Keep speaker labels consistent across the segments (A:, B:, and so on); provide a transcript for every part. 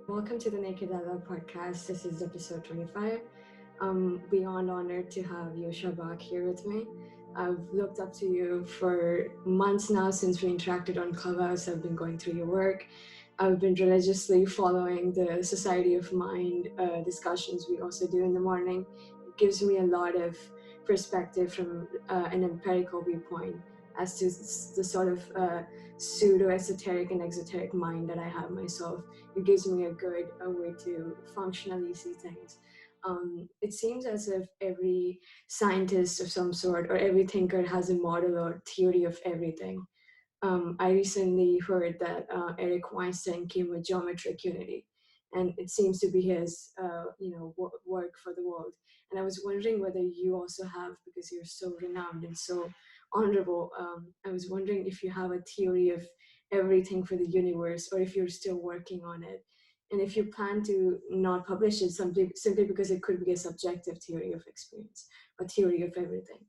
A: Welcome to the Naked Dialogue podcast. This is episode 25. I'm beyond honored to have Joscha Bach here with me. I've looked up to you for months now since we interacted on Clubhouse. I've been going through your work. I've been religiously following the Society of Mind discussions we also do in the morning. It gives me a lot of perspective from an empirical viewpoint as to the sort of pseudo esoteric and exoteric mind that I have myself. It gives me a good way to functionally see things. It seems as if every scientist of some sort or every thinker has a model or theory of everything. I recently heard that Eric Weinstein came with geometric unity, and it seems to be his, work for the world. And I was wondering whether you also have, because you're so renowned and so honorable. I was wondering if you have a theory of everything for the universe, or if you're still working on it, and if you plan to not publish it simply because it could be a subjective theory of experience, a theory of everything.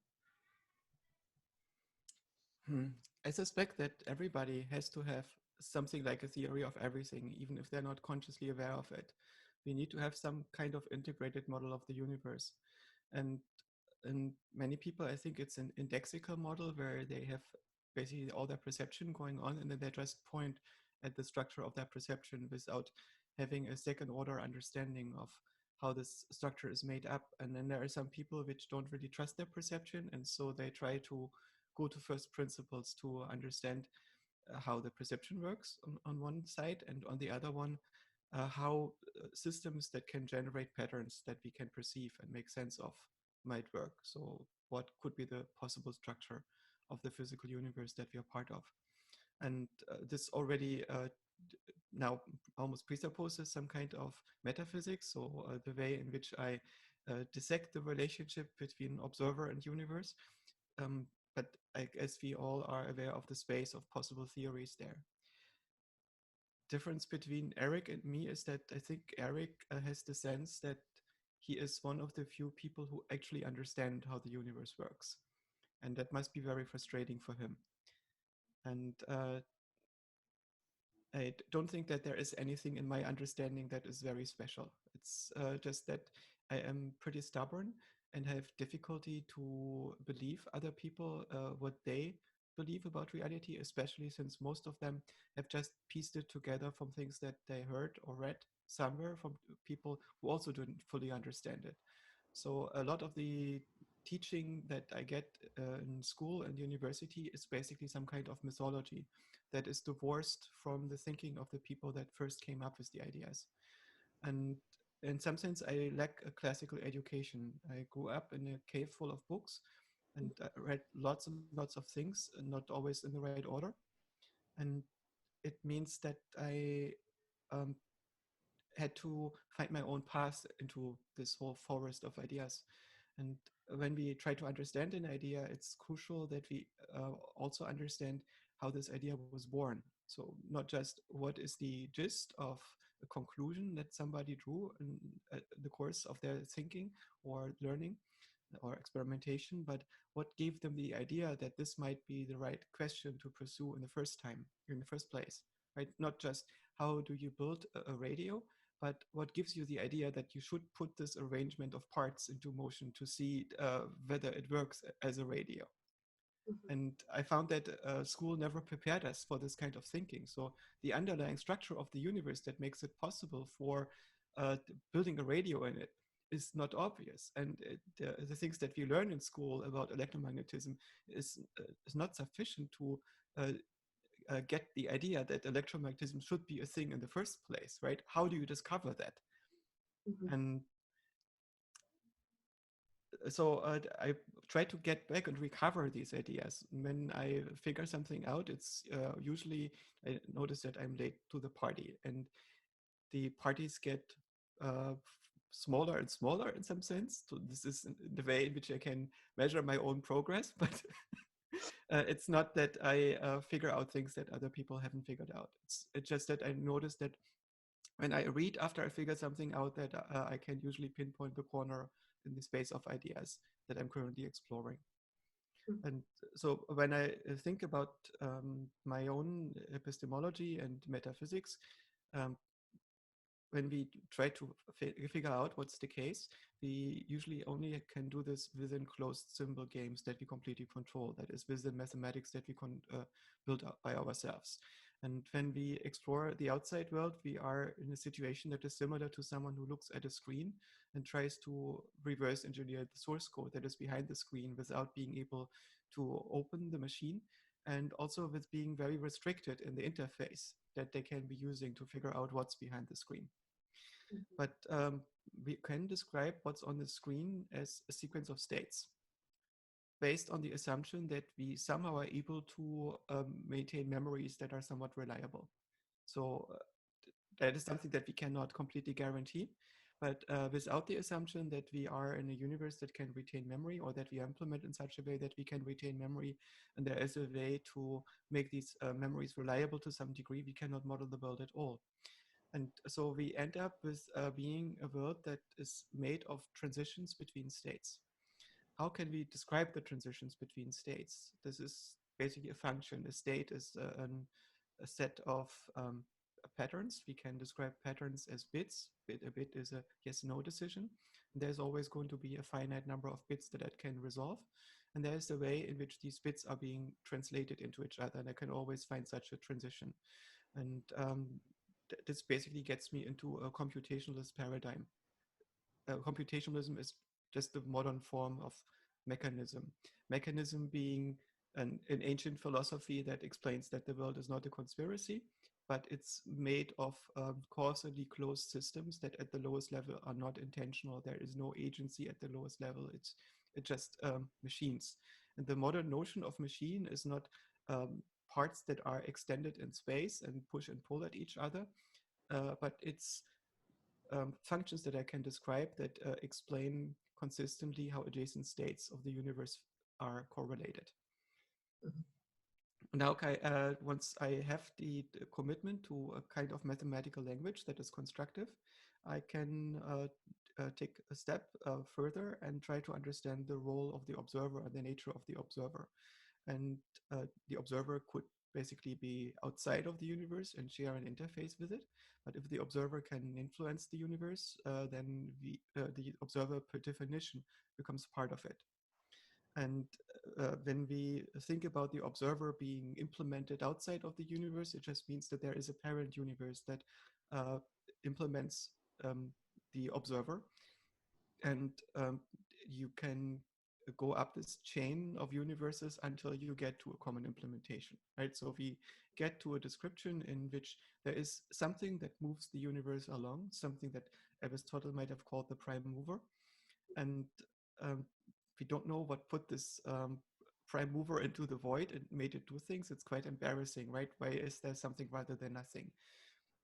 B: Hmm. I suspect that everybody has to have something like a theory of everything, even if they're not consciously aware of it. We need to have some kind of integrated model of the universe. And in many people, I think it's an indexical model where they have basically all their perception going on, and then they just point at the structure of their perception without having a second order understanding of how this structure is made up. And then there are some people which don't really trust their perception, and so they try to go to first principles to understand how the perception works on one side, and on the other one, how systems that can generate patterns that we can perceive and make sense of might work. So, what could be the possible structure of the physical universe that we are part of? And this already now almost presupposes some kind of metaphysics, so the way in which I dissect the relationship between observer and universe. Um, but I guess we all are aware of the space of possible theories there. Difference between Eric and me is that I think Eric has the sense that he is one of the few people who actually understand how the universe works. And that must be very frustrating for him. And I don't think that there is anything in my understanding that is very special. It's just that I am pretty stubborn and have difficulty to believe other people what they believe about reality, especially since most of them have just pieced it together from things that they heard or read somewhere from people who also didn't fully understand it. So a lot of the teaching that I get in school and university is basically some kind of mythology that is divorced from the thinking of the people that first came up with the ideas. And in some sense, I lack a classical education. I grew up in a cave full of books and read lots and lots of things, and not always in the right order. And it means that I um, had to find my own path into this whole forest of ideas. And when we try to understand an idea, it's crucial that we also understand how this idea was born. So, not just what is the gist of a conclusion that somebody drew in the course of their thinking or learning or experimentation, but what gave them the idea that this might be the right question to pursue in the first time, in the first place, right? Not just how do you build a radio, but what gives you the idea that you should put this arrangement of parts into motion to see whether it works as a radio. And I found that school never prepared us for this kind of thinking. So the underlying structure of the universe that makes it possible for building a radio in it is not obvious. And the things that we learn in school about electromagnetism is not sufficient to get the idea that electromagnetism should be a thing in the first place, right? How do you discover that?
A: Mhm.
B: And so I try to get back and recover these ideas. When I figure something out, it's usually I notice that I'm late to the party, and the parties get uh, smaller and smaller in some sense. So this is the way in which I can measure my own progress, but it's not that I figure out things that other people haven't figured out. It's just that I notice that when I read after I figure something out, that I can usually pinpoint the corner in the space of ideas that I'm currently exploring. And so when I think about my own epistemology and metaphysics, um, when we try to figure out what's the case, we usually only can do this within closed symbol games that we completely control. That is within mathematics that we can build up by ourselves. And when we explore the outside world, we are in a situation that is similar to someone who looks at a screen and tries to reverse engineer the source code that is behind the screen without being able to open the machine, and also with being very restricted in the interface that they can be using to figure out what's behind the screen. But we can describe what's on the screen as a sequence of states based on the assumption that we somehow are able to maintain memories that are somewhat reliable. So that is something that we cannot completely guarantee. But without the assumption that we are in a universe that can retain memory, or that we implement in such a way that we can retain memory, and there is a way to make these memories reliable to some degree, we cannot model the world at all. And so we end up with being a world that is made of transitions between states. How can we describe the transitions between states? This is basically a function. A state is a set of patterns. We can describe patterns as bits. A bit is a yes-no decision. And there's always going to be a finite number of bits that it can resolve. And there's a way in which these bits are being translated into each other. And I can always find such a transition. And this basically gets me into a computationalist paradigm. Computationalism is just the modern form of mechanism. Mechanism being an ancient philosophy that explains that the world is not a conspiracy, but it's made of causally closed systems that at the lowest level are not intentional. There is no agency at the lowest level. It's just machines. And the modern notion of machine is not parts that are extended in space and push and pull at each other, but it's functions that I can describe that explain consistently how adjacent states of the universe are correlated. Now, once I have the commitment to a kind of mathematical language that is constructive, I can take a step further and try to understand the role of the observer and the nature of the observer. And the observer could basically be outside of the universe and share an interface with it. But if the observer can influence the universe, then the observer, per definition, becomes part of it. And when we think about the observer being implemented outside of the universe, it just means that there is a parent universe that implements the observer. And you can go up this chain of universes until you get to a common implementation, right? So we get to a description in which there is something that moves the universe along, something that Aristotle might have called the prime mover. And we don't know what put this prime mover into the void and made it do things. It's quite embarrassing, right? Why is there something rather than nothing?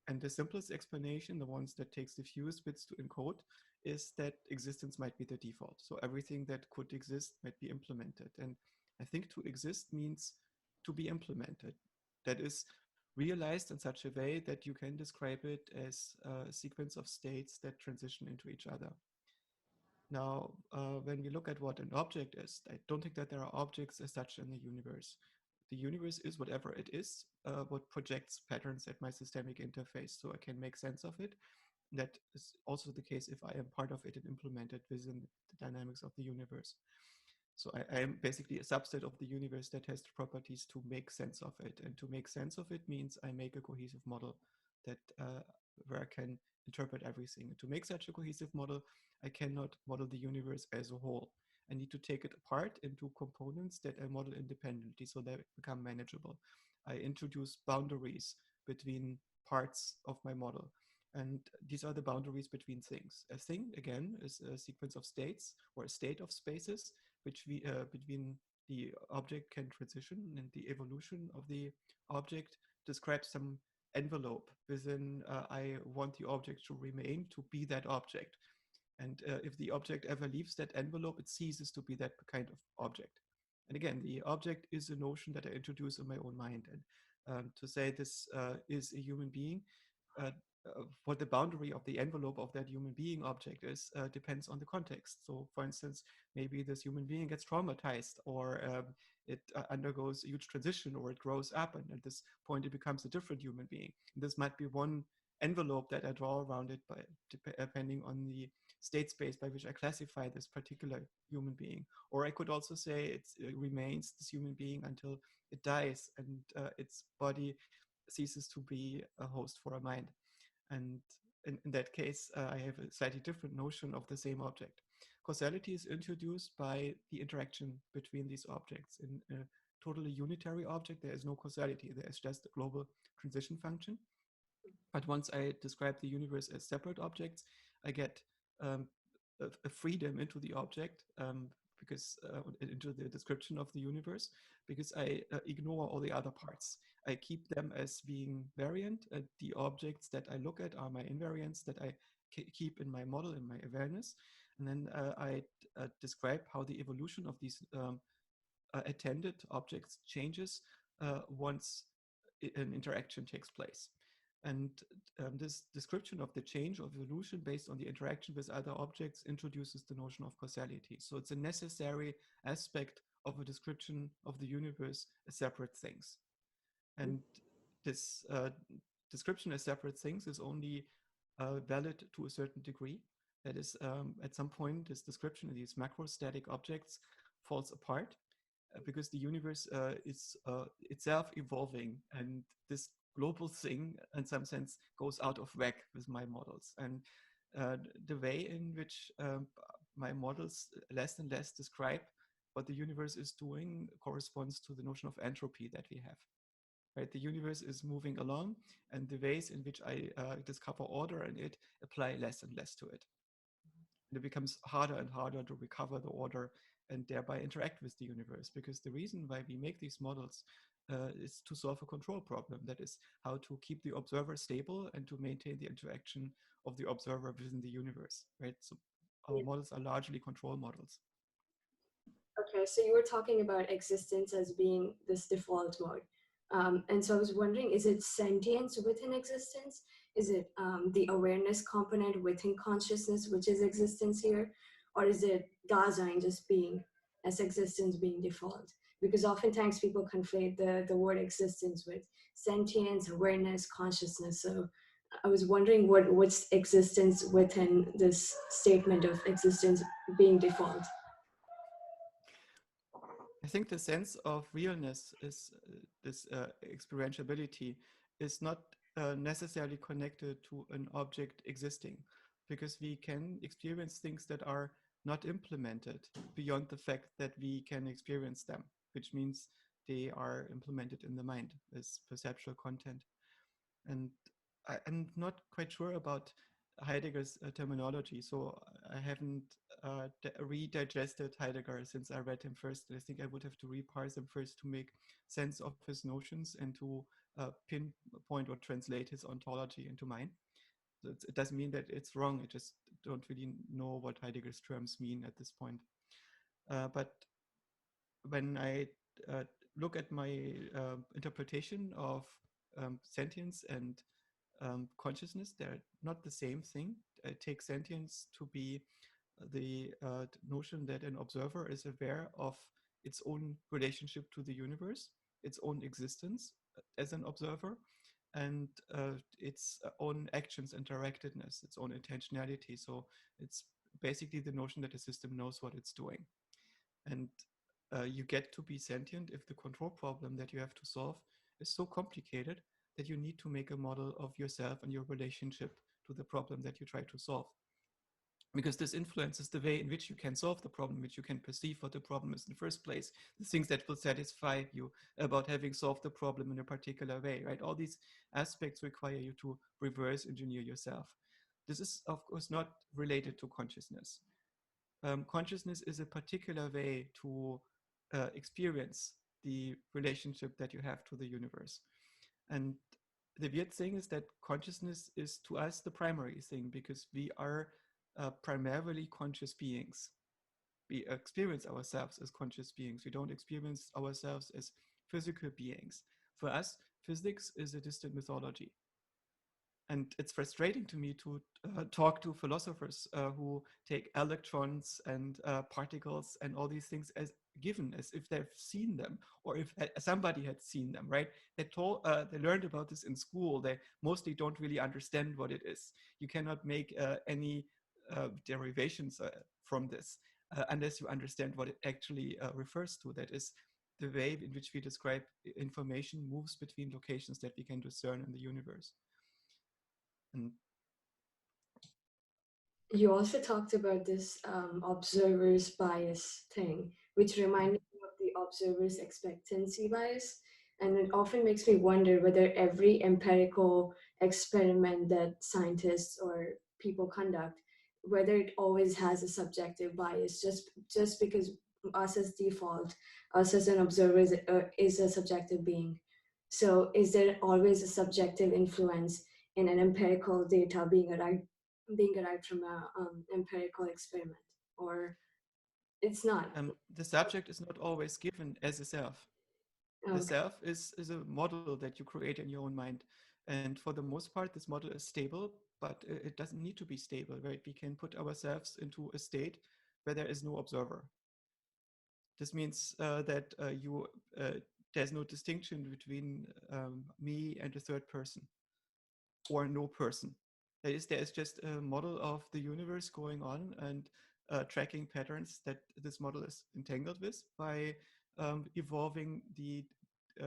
B: And the simplest explanation, the ones that takes the fewest bits to encode, is that existence might be the default. So everything that could exist might be implemented. And I think to exist means to be implemented. That is realized in such a way that you can describe it as a sequence of states that transition into each other. Now, when we look at what an object is, I don't think that there are objects as such in the universe. The universe is whatever it is, what projects patterns at my systemic interface, so I can make sense of it. That is also the case if I am part of it and implement it within the dynamics of the universe. So I am basically a subset of the universe that has the properties to make sense of it. And to make sense of it means I make a cohesive model that where I can interpret everything. And to make such a cohesive model, I cannot model the universe as a whole. I need to take it apart into components that I model independently so they become manageable. I introduce boundaries between parts of my model. And these are the boundaries between things. A thing, again, is a sequence of states or a state of spaces which between the object can transition, and the evolution of the object describes some envelope within I want the object to remain to be that object. And if the object ever leaves that envelope, it ceases to be that kind of object. And again, the object is a notion that I introduce in my own mind. And to say this is a human being, what the boundary of the envelope of that human being object is depends on the context. So, for instance, maybe this human being gets traumatized, or it undergoes a huge transition, or it grows up, and at this point it becomes a different human being. And this might be one envelope that I draw around it depending on the state space by which I classify this particular human being. Or I could also say it remains this human being until it dies and its body ceases to be a host for a mind. And in that case, I have a slightly different notion of the same object. Causality is introduced by the interaction between these objects. In a totally unitary object, there is no causality. There is just a global transition function. But once I describe the universe as separate objects, I get um, a freedom into the object because into the description of the universe, because I ignore all the other parts. I keep them as being variant. The objects that I look at are my invariants that I keep in my model, in my awareness. And then I describe how the evolution of these attended objects changes once an interaction takes place. And this description of the change of evolution based on the interaction with other objects introduces the notion of causality. So it's a necessary aspect of a description of the universe as separate things. And this description as separate things is only valid to a certain degree. That is, at some point, this description of these macrostatic objects falls apart because the universe is itself evolving, and this global thing, in some sense, goes out of whack with my models. And the way in which my models less and less describe what the universe is doing corresponds to the notion of entropy that we have. Right, the universe is moving along, and the ways in which I discover order in it apply less and less to it. And it becomes harder and harder to recover the order and thereby interact with the universe, because the reason why we make these models is to solve a control problem. That is how to keep the observer stable and to maintain the interaction of the observer within the universe, right? So our models are largely control models.
A: Okay, so you were talking about existence as being this default mode. And so I was wondering, is it sentience within existence? Is it the awareness component within consciousness, which is existence here? Or is it Dasein just being, as existence being default? Because oftentimes people conflate the word existence with sentience, awareness, consciousness. So I was wondering what's existence within this statement of existence being default?
B: I think the sense of realness is this experientiability is not necessarily connected to an object existing, because we can experience things that are not implemented beyond the fact that we can experience them, which means they are implemented in the mind as perceptual content. And I'm not quite sure about Heidegger's terminology, so I haven't redigested Heidegger since I read him first. I think I would have to reparse him first to make sense of his notions and to pinpoint or translate his ontology into mine. So it doesn't mean that it's wrong. I just don't really know what Heidegger's terms mean at this point. But when I look at my interpretation of sentience and consciousness, they're not the same thing. I take sentience to be the notion that an observer is aware of its own relationship to the universe, its own existence as an observer, and its own actions and directedness, its own intentionality. So it's basically the notion that the system knows what it's doing. And you get to be sentient if the control problem that you have to solve is so complicated that you need to make a model of yourself and your relationship to the problem that you try to solve. Because this influences the way in which you can solve the problem, which you can perceive what the problem is in the first place, the things that will satisfy you about having solved the problem in a particular way, right? All these aspects require you to reverse engineer yourself. This is, of course, not related to consciousness. Consciousness is a particular way to experience the relationship that you have to the universe. And the weird thing is that consciousness is to us the primary thing, because we are primarily conscious beings. We experience ourselves as conscious beings. We don't experience ourselves as physical beings. For us, physics is a distant mythology. And it's frustrating to me to talk to philosophers who take electrons and particles and all these things as given as if they've seen them, or if somebody had seen them, right? They learned about this in school. They mostly don't really understand what it is. You cannot make any derivations from this unless you understand what it actually refers to. That is the way in which we describe information moves between locations that we can discern in the universe. And
A: You also talked about this observer's bias thing, which reminded me of the observer's expectancy bias. And it often makes me wonder whether every empirical experiment that scientists or people conduct, whether it always has a subjective bias, just because us as default, us as an observer is a subjective being. So is there always a subjective influence in an empirical data being derived from an empirical experiment, or it's not?
B: the subject is not always given as a self. The
A: Okay.
B: self is a model that you create in your own mind. And for the most part, this model is stable, but it doesn't need to be stable, right? We can put ourselves into a state where there is no observer. This means that there's no distinction between me and a third person, or no person. There is just a model of the universe going on, and tracking patterns that this model is entangled with by evolving the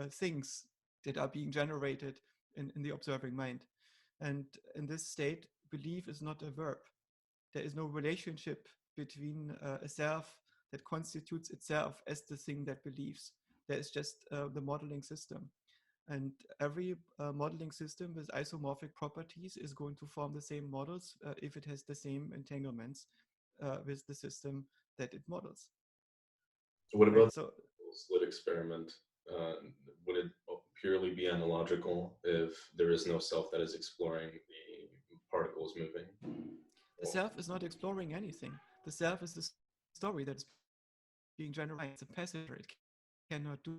B: things that are being generated in the observing mind. And in this state, belief is not a verb. There is no relationship between a self that constitutes itself as the thing that believes. There is just the modeling system. And every modeling system with isomorphic properties is going to form the same models if it has the same entanglements with the system that it models.
C: What
B: Right?
C: about
B: So
C: the slit experiment? Would it purely be analogical if there is no self that is exploring the particles moving?
B: the self is not exploring anything. The self is the story that is being generated by its mind. It's a passenger. It cannot do.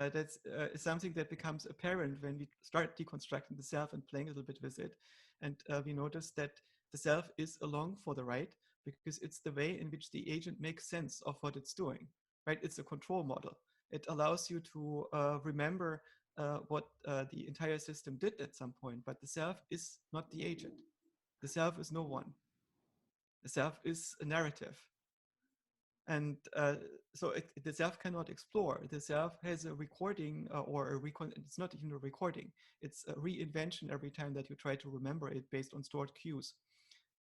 B: That's something that becomes apparent when we start deconstructing the self and playing a little bit with it. And we notice that the self is along for the ride because it's the way in which the agent makes sense of what it's doing, right? It's a control model. It allows you to remember what the entire system did at some point, but the self is not the agent. The self is no one. The self is a narrative. And the self cannot explore. The self has a recording it's not even a recording. It's a reinvention every time that you try to remember it based on stored cues.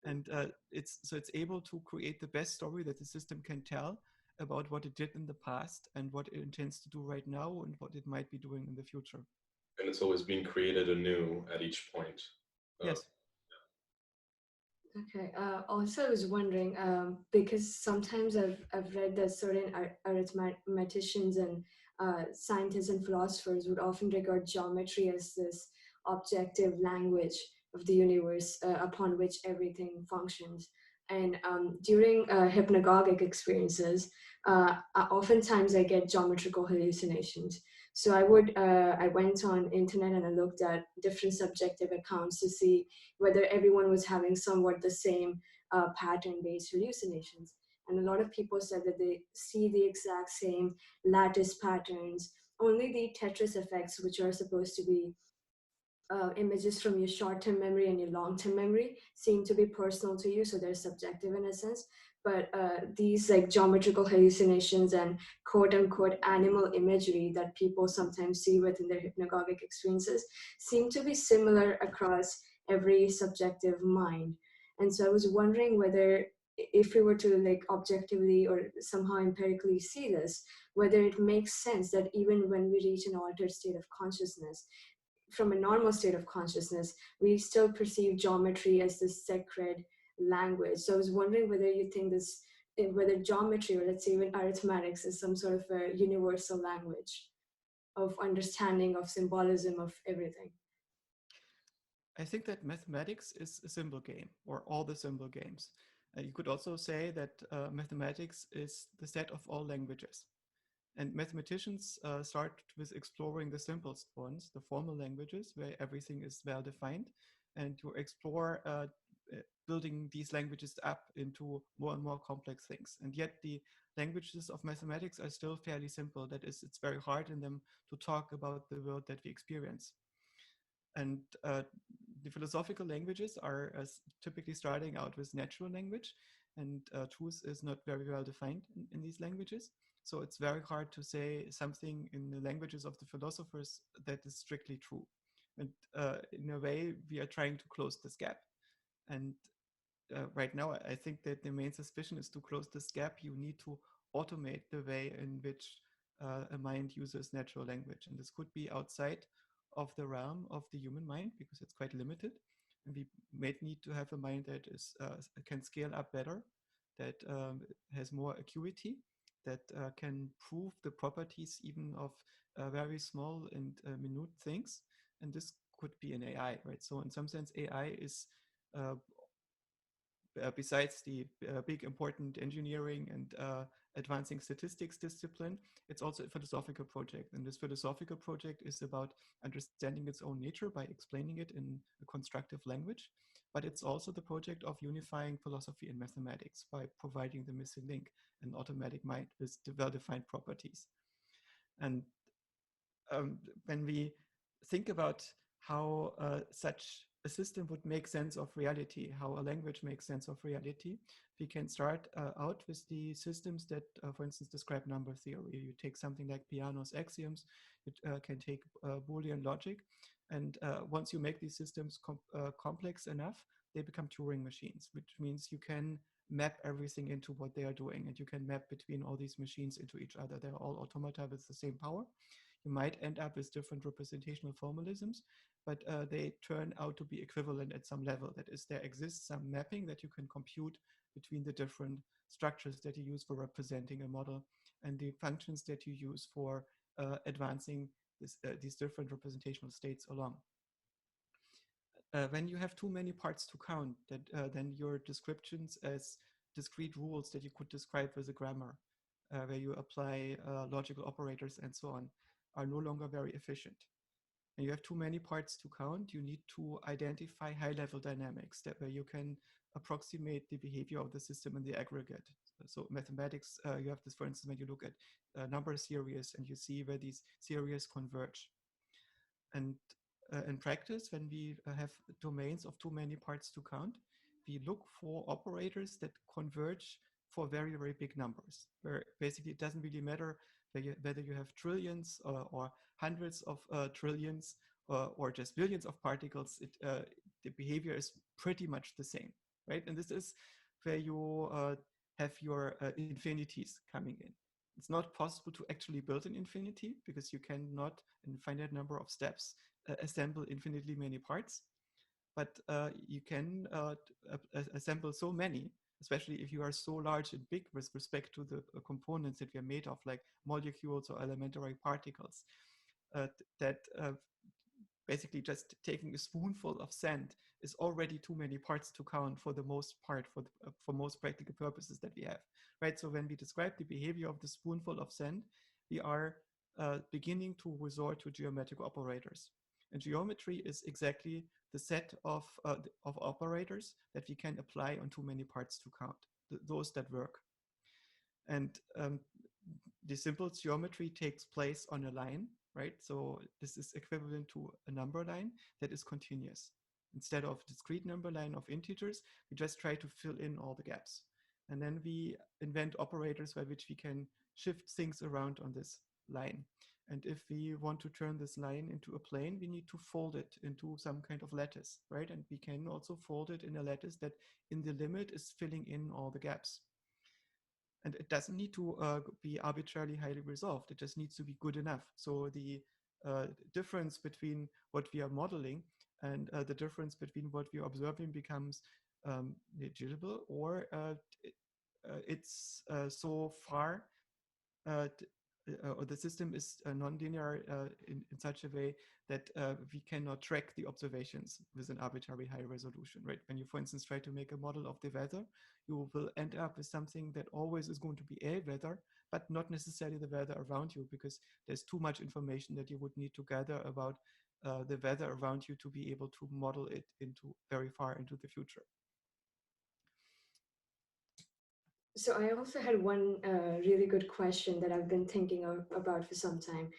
B: And it's able to create the best story that the system can tell about what it did in the past and what it intends to do right now and what it might be doing in the future.
C: And it's always being created anew at each point.
B: Yes.
A: Okay. Also, I was wondering because sometimes I've read that certain arithmeticians and scientists and philosophers would often regard geometry as this objective language of the universe upon which everything functions. And during hypnagogic experiences, oftentimes I get geometrical hallucinations. So I went on internet and I looked at different subjective accounts to see whether everyone was having somewhat the same pattern-based hallucinations. And a lot of people said that they see the exact same lattice patterns, only the Tetris effects, which are supposed to be images from your short-term memory and your long-term memory, seem to be personal to you, so they're subjective in a sense. But these like geometrical hallucinations and quote-unquote animal imagery that people sometimes see within their hypnagogic experiences seem to be similar across every subjective mind. And so I was wondering whether if we were to like objectively or somehow empirically see this, whether it makes sense that even when we reach an altered state of consciousness, from a normal state of consciousness, we still perceive geometry as this sacred language. So I was wondering whether you think this, whether geometry or let's say even arithmetics is some sort of a universal language of understanding, of symbolism, of everything.
B: I think that mathematics is a symbol game, or all the symbol games. You could also say that mathematics is the set of all languages. And mathematicians start with exploring the simplest ones, the formal languages, where everything is well defined, and to explore building these languages up into more and more complex things. And yet the languages of mathematics are still fairly simple. That is, it's very hard in them to talk about the world that we experience. And the philosophical languages are typically starting out with natural language, and truth is not very well defined in these languages. So it's very hard to say something in the languages of the philosophers that is strictly true. And in a way, we are trying to close this gap. And right now, I think that the main suspicion is to close this gap. You need to automate the way in which a mind uses natural language. And this could be outside of the realm of the human mind because it's quite limited. And we may need to have a mind that is can scale up better, that has more acuity, that can prove the properties even of very small and minute things. And this could be an AI, right? So in some sense, AI is uh, besides the big important engineering and advancing statistics discipline, it's also a philosophical project. And this philosophical project is about understanding its own nature by explaining it in a constructive language. But it's also the project of unifying philosophy and mathematics by providing the missing link, an automatic mind with well-defined properties. And when we think about how such a system would make sense of reality, how a language makes sense of reality, we can start out with the systems that, for instance, describe number theory. You take something like Peano's axioms, it can take Boolean logic, and once you make these systems complex enough, they become Turing machines, which means you can map everything into what they are doing, and you can map between all these machines into each other. They're all automata with the same power. You might end up with different representational formalisms, but they turn out to be equivalent at some level. That is, there exists some mapping that you can compute between the different structures that you use for representing a model and the functions that you use for advancing these different representational states along. When you have too many parts to count, then your descriptions as discrete rules that you could describe with a grammar, where you apply logical operators and so on, are no longer very efficient. And you have too many parts to count, you need to identify high-level dynamics that where you can approximate the behavior of the system in the aggregate. So mathematics, you have this, for instance, when you look at number series and you see where these series converge. And in practice, when we have domains of too many parts to count, we look for operators that converge for very, very big numbers, where basically it doesn't really matter whether you have trillions or hundreds of trillions or just billions of particles. The behavior is pretty much the same, right? And this is where you have your infinities coming in. It's not possible to actually build an infinity because you cannot, in a finite number of steps, assemble infinitely many parts. But you can assemble so many, especially if you are so large and big with respect to the components that we are made of, like molecules or elementary particles, that basically just taking a spoonful of sand is already too many parts to count for the most part, for most practical purposes that we have, right? So when we describe the behavior of the spoonful of sand, we are beginning to resort to geometric operators. And geometry is exactly the set of operators that we can apply on too many parts to count, those that work. And the simple geometry takes place on a line, right? So this is equivalent to a number line that is continuous. Instead of discrete number line of integers, we just try to fill in all the gaps. And then we invent operators by which we can shift things around on this line. And if we want to turn this line into a plane, we need to fold it into some kind of lattice, right? And we can also fold it in a lattice that in the limit is filling in all the gaps. And it doesn't need to be arbitrarily highly resolved. It just needs to be good enough. So the difference between what we are modeling and the difference between what we are observing becomes negligible, or it's so far or the system is non-linear in such a way that we cannot track the observations with an arbitrary high resolution, right? When you, for instance, try to make a model of the weather, you will end up with something that always is going to be a weather, but not necessarily the weather around you, because there's too much information that you would need to gather about the weather around you to be able to model it into very far into the future.
A: So I also had one really good question that I've been thinking about for some time.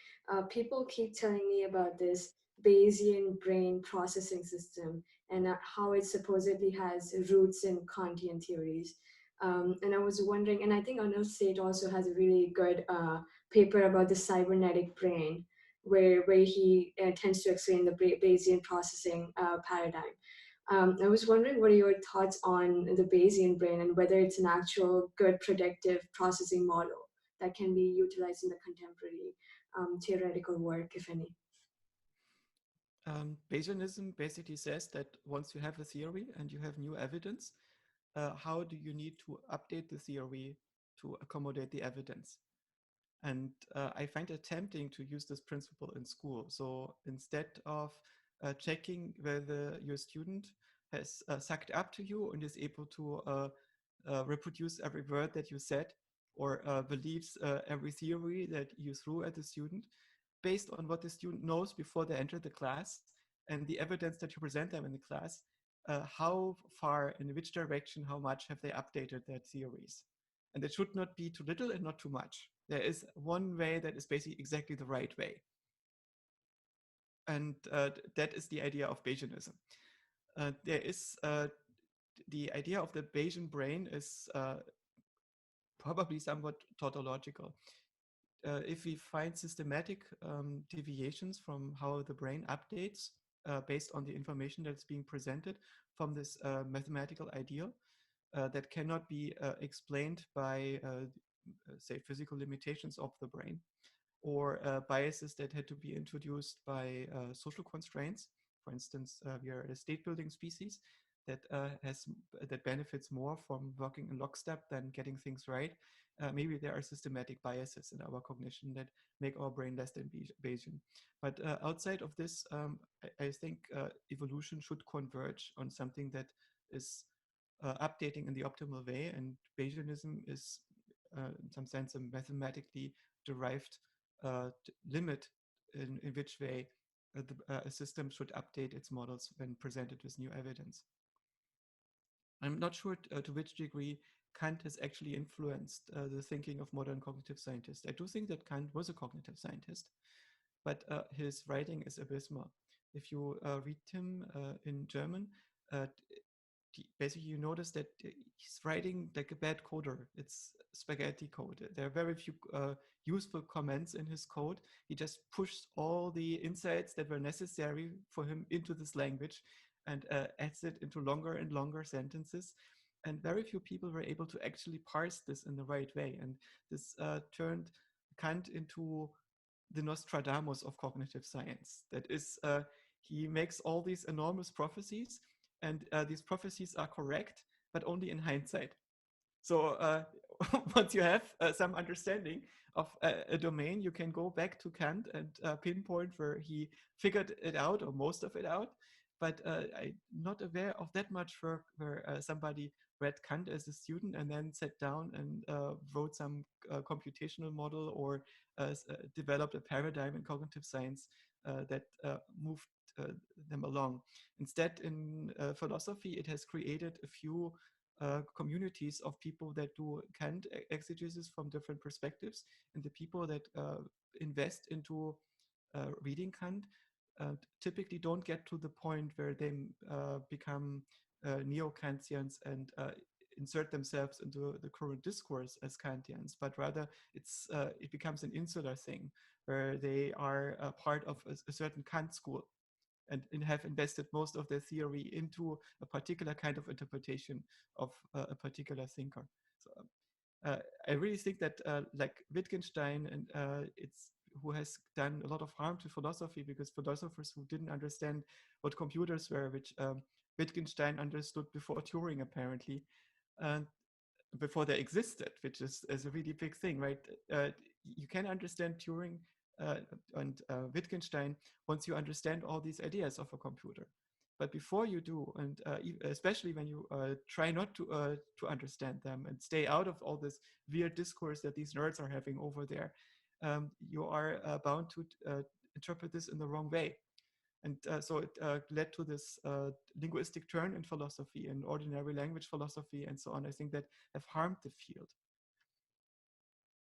A: People keep telling me about this Bayesian brain processing system and how it supposedly has roots in Kantian theories. And I was wondering, and I think Anil Seth also has a really good paper about the cybernetic brain, where he tends to explain the Bayesian processing paradigm. I was wondering what are your thoughts on the Bayesian brain and whether it's an actual good predictive processing model that can be utilized in the contemporary theoretical work, if any.
B: Bayesianism basically says that once you have a theory and you have new evidence, how do you need to update the theory to accommodate the evidence? And I find it tempting to use this principle in school. So instead of checking whether your student has sucked up to you and is able to reproduce every word that you said, or believes every theory that you threw at the student, based on what the student knows before they enter the class and the evidence that you present them in the class, how far, in which direction, how much have they updated their theories? And it should not be too little and not too much. There is one way that is basically exactly the right way. And that is the idea of Bayesianism. There is the idea of the Bayesian brain is probably somewhat tautological. If we find systematic deviations from how the brain updates based on the information that's being presented from this mathematical ideal that cannot be explained by, say, physical limitations of the brain, or biases that had to be introduced by social constraints. For instance, we are a state building species that that benefits more from working in lockstep than getting things right. Maybe there are systematic biases in our cognition that make our brain less than Bayesian. But outside of this, I think evolution should converge on something that is updating in the optimal way, and Bayesianism is, in some sense, a mathematically derived limit in which way a system should update its models when presented with new evidence. I'm not sure to which degree Kant has actually influenced the thinking of modern cognitive scientists. I do think that Kant was a cognitive scientist, but his writing is abysmal. If you read him in German, uh, basically you notice that he's writing like a bad coder. It's spaghetti code. There are very few useful comments in his code. He just pushed all the insights that were necessary for him into this language and adds it into longer and longer sentences. And very few people were able to actually parse this in the right way. And this turned Kant into the Nostradamus of cognitive science. That is, he makes all these enormous prophecies, and these prophecies are correct, but only in hindsight. So once you have some understanding of a domain, you can go back to Kant and pinpoint where he figured it out, or most of it out. But I'm not aware of that much work where somebody read Kant as a student and then sat down and wrote some computational model, or developed a paradigm in cognitive science that moved them along. Instead, in philosophy, it has created a few communities of people that do Kant exegesis from different perspectives, and the people that invest into reading Kant typically don't get to the point where they become neo-Kantians and insert themselves into the current discourse as Kantians, but rather it becomes an insular thing where they are part of a certain Kant school and have invested most of their theory into a particular kind of interpretation of a particular thinker. So I really think that like Wittgenstein and it's who has done a lot of harm to philosophy, because philosophers who didn't understand what computers were, which Wittgenstein understood before Turing apparently, and before they existed, which is a really big thing, right? You can understand Turing and Wittgenstein once you understand all these ideas of a computer. But before you do, and especially when you try not to understand them and stay out of all this weird discourse that these nerds are having over there, you are bound to interpret this in the wrong way. And so it led to this linguistic turn in philosophy and ordinary language philosophy and so on, I think, that have harmed the field.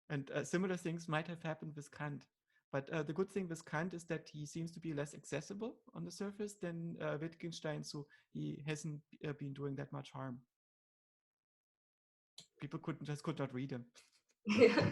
B: And similar things might have happened with Kant. But the good thing with Kant is that he seems to be less accessible on the surface than Wittgenstein, so he hasn't been doing that much harm. People could not read him.
A: Yeah.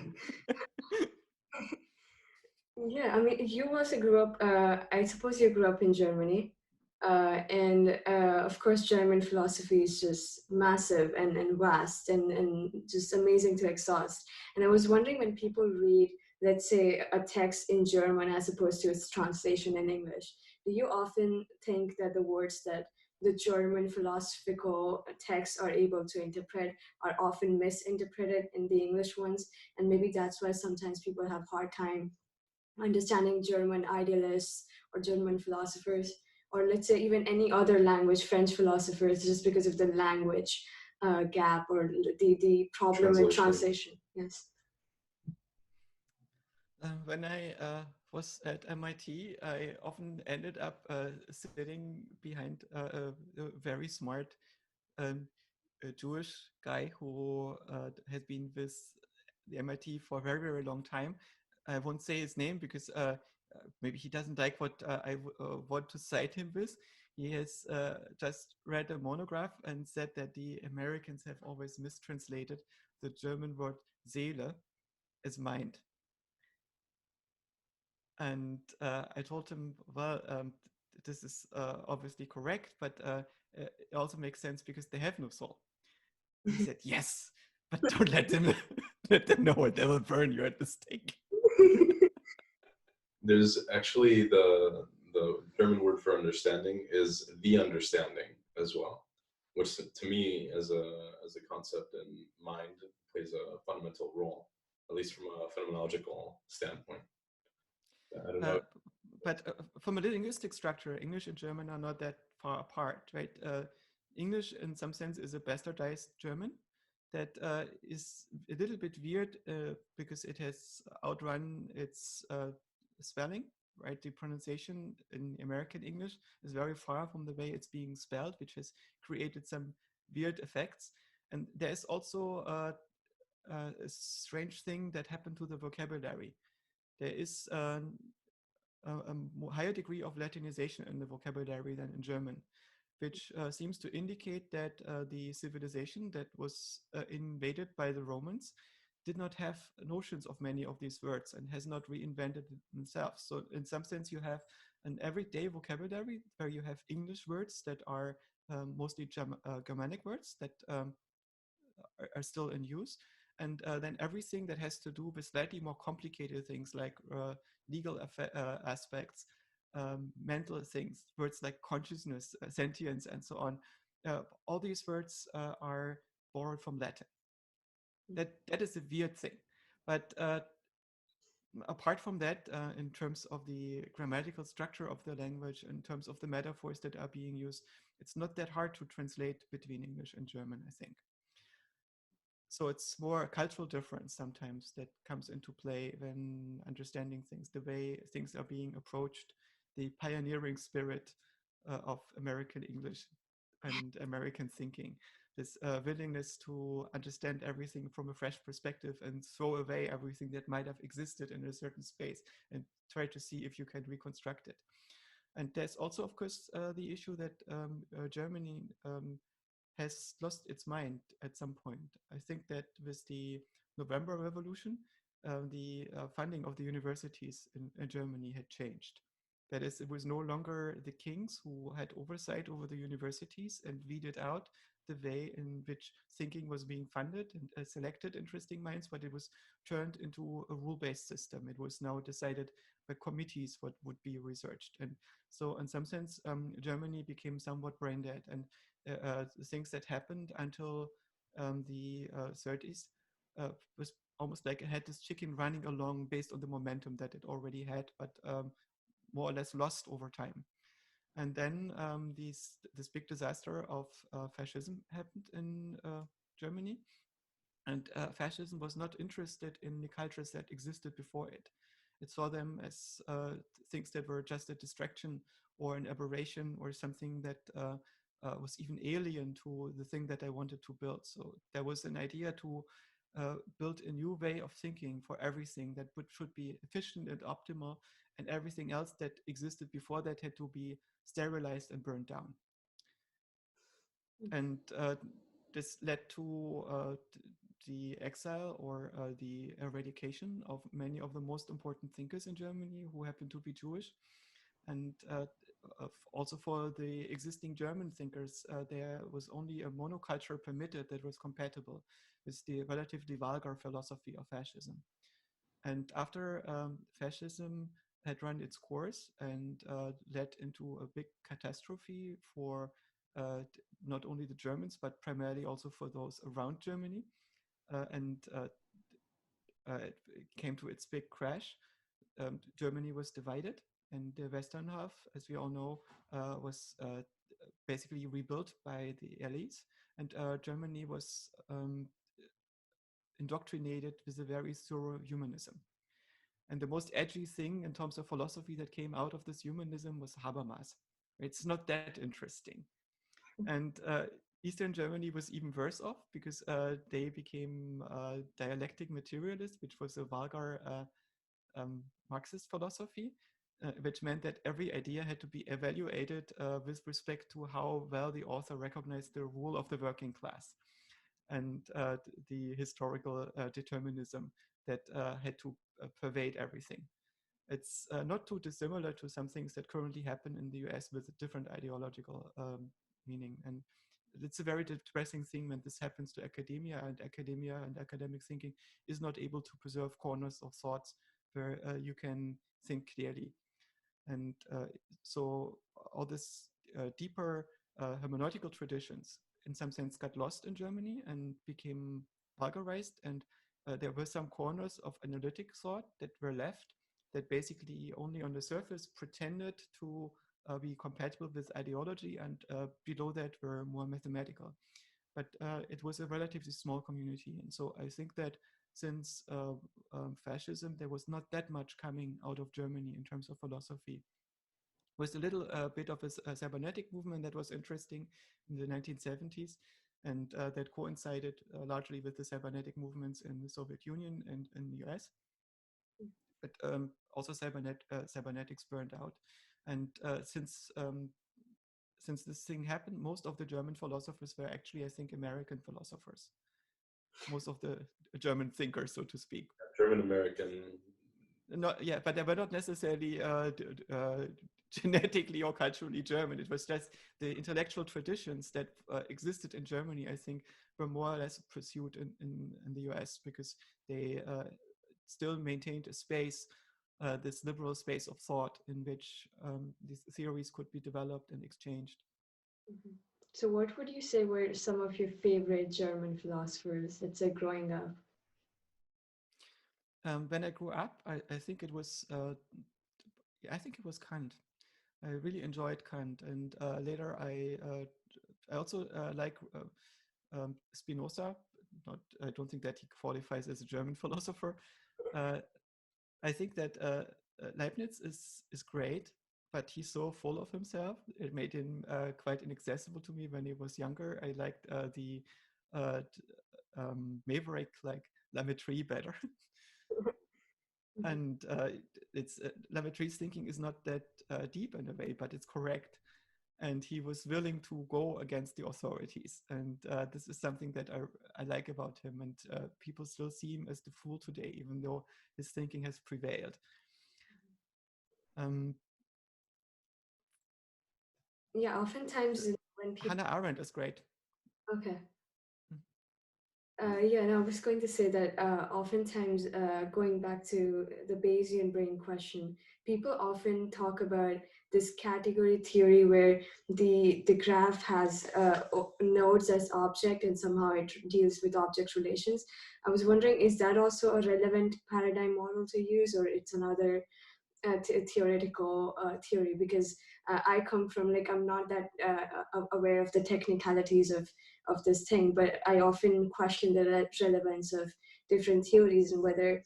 A: Yeah, I mean, you also grew up, I suppose you grew up in Germany. And of course, German philosophy is just massive and vast and just amazing to exhaust. And I was wondering, when people read, let's say, a text in German as opposed to its translation in English, do you often think that the words that the German philosophical texts are able to interpret are often misinterpreted in the English ones? And maybe that's why sometimes people have hard time understanding German idealists or German philosophers, or let's say even any other language, French philosophers, just because of the language gap or the problem with translation. Yes.
B: When I was at MIT, I often ended up sitting behind a very smart um, a Jewish guy who has been with the MIT for a very, very long time. I won't say his name because maybe he doesn't like what I want to cite him with. He has just read a monograph and said that the Americans have always mistranslated the German word Seele as mind. And I told him, well, this is obviously correct, but it also makes sense because they have no soul. And he said, yes, but don't let them let them know it. They will burn you at the stake.
C: There's actually the German word for understanding is the understanding as well, which to me as a concept in mind plays a fundamental role, at least from a phenomenological standpoint. I don't know.
B: But from a linguistic structure, English and German are not that far apart, right? English, in some sense, is a bastardized German that is a little bit weird because it has outrun its spelling, right? The pronunciation in American English is very far from the way it's being spelled, which has created some weird effects. And there is also a strange thing that happened to the vocabulary. There is a higher degree of Latinization in the vocabulary than in German, which seems to indicate that the civilization that was invaded by the Romans did not have notions of many of these words and has not reinvented it themselves. So in some sense, you have an everyday vocabulary where you have English words that are mostly Germanic words that are still in use. And then everything that has to do with slightly more complicated things like legal aspects, mental things, words like consciousness, sentience, and so on. All these words are borrowed from Latin. That is a weird thing. But apart from that, in terms of the grammatical structure of the language, in terms of the metaphors that are being used, it's not that hard to translate between English and German, I think. So it's more a cultural difference sometimes that comes into play when understanding things, the way things are being approached, the pioneering spirit of American English and American thinking, this willingness to understand everything from a fresh perspective and throw away everything that might have existed in a certain space and try to see if you can reconstruct it. And there's also, of course, the issue that Germany has lost its mind at some point. I think that with the November Revolution, the funding of the universities in Germany had changed. That is, it was no longer the kings who had oversight over the universities and weeded out the way in which thinking was being funded and selected interesting minds, but it was turned into a rule-based system. It was now decided by committees what would be researched. And so in some sense, Germany became somewhat brain dead. And things that happened until the 30s was almost like it had this chicken running along based on the momentum that it already had, but more or less lost over time. And then this big disaster of fascism happened in Germany. And fascism was not interested in the cultures that existed before it. It saw them as things that were just a distraction or an aberration or something that was even alien to the thing that I wanted to build. So there was an idea to build a new way of thinking for everything that should be efficient and optimal, and everything else that existed before that had to be sterilized and burned down. And this led to the exile or the eradication of many of the most important thinkers in Germany who happened to be Jewish. And also for the existing German thinkers, there was only a monoculture permitted that was compatible with the relatively vulgar philosophy of fascism. And after fascism had run its course and led into a big catastrophe for not only the Germans, but primarily also for those around Germany, it came to its big crash. Germany was divided, and the western half, as we all know, was basically rebuilt by the Allies, and Germany was indoctrinated with a very thorough humanism. And the most edgy thing in terms of philosophy that came out of this humanism was Habermas. It's not that interesting. And Eastern Germany was even worse off because they became dialectic materialists, which was a vulgar Marxist philosophy, which meant that every idea had to be evaluated with respect to how well the author recognized the rule of the working class and the historical determinism that had to pervade everything. It's not too dissimilar to some things that currently happen in the US with a different ideological meaning. And it's a very depressing thing when this happens to academia and academic thinking is not able to preserve corners of thoughts where you can think clearly. And so all this deeper hermeneutical traditions in some sense got lost in Germany and became vulgarized. And there were some corners of analytic thought that were left that basically only on the surface pretended to be compatible with ideology, and below that were more mathematical. But it was a relatively small community. And so I think that since fascism, there was not that much coming out of Germany in terms of philosophy. Was a little bit of a cybernetic movement that was interesting in the 1970s, and that coincided largely with the cybernetic movements in the Soviet Union and in the US. But also cybernetics burned out. And since this thing happened, most of the German philosophers were actually, I think, American philosophers. Most of the German thinkers, so to speak.
C: German-American.
B: Yeah, but they were not necessarily genetically or culturally German. It was just the intellectual traditions that existed in Germany, I think, were more or less pursued in the US because they still maintained a space, this liberal space of thought in which these theories could be developed and exchanged.
A: Mm-hmm. So what would you say were some of your favorite German philosophers, let's say, growing up?
B: When I grew up, I think it was Kant. I really enjoyed Kant, and later I also like Spinoza. I don't think that he qualifies as a German philosopher. I think that Leibniz is great, but he's so full of himself. It made him quite inaccessible to me when he was younger. I liked the maverick like La Mettrie better. And it's La Mettrie's thinking is not that deep in a way, but it's correct. And he was willing to go against the authorities. And this is something that I like about him. And people still see him as the fool today, even though his thinking has prevailed.
A: Yeah, oftentimes when people...
B: Hannah Arendt is great.
A: Okay. Yeah, and I was going to say that oftentimes, going back to the Bayesian brain question, people often talk about this category theory where the graph has nodes as object and somehow it deals with object relations. I was wondering, is that also a relevant paradigm model to use, or it's another theoretical theory? Because I come from, like, I'm not that aware of the technicalities of this thing, but I often question the relevance of different theories and whether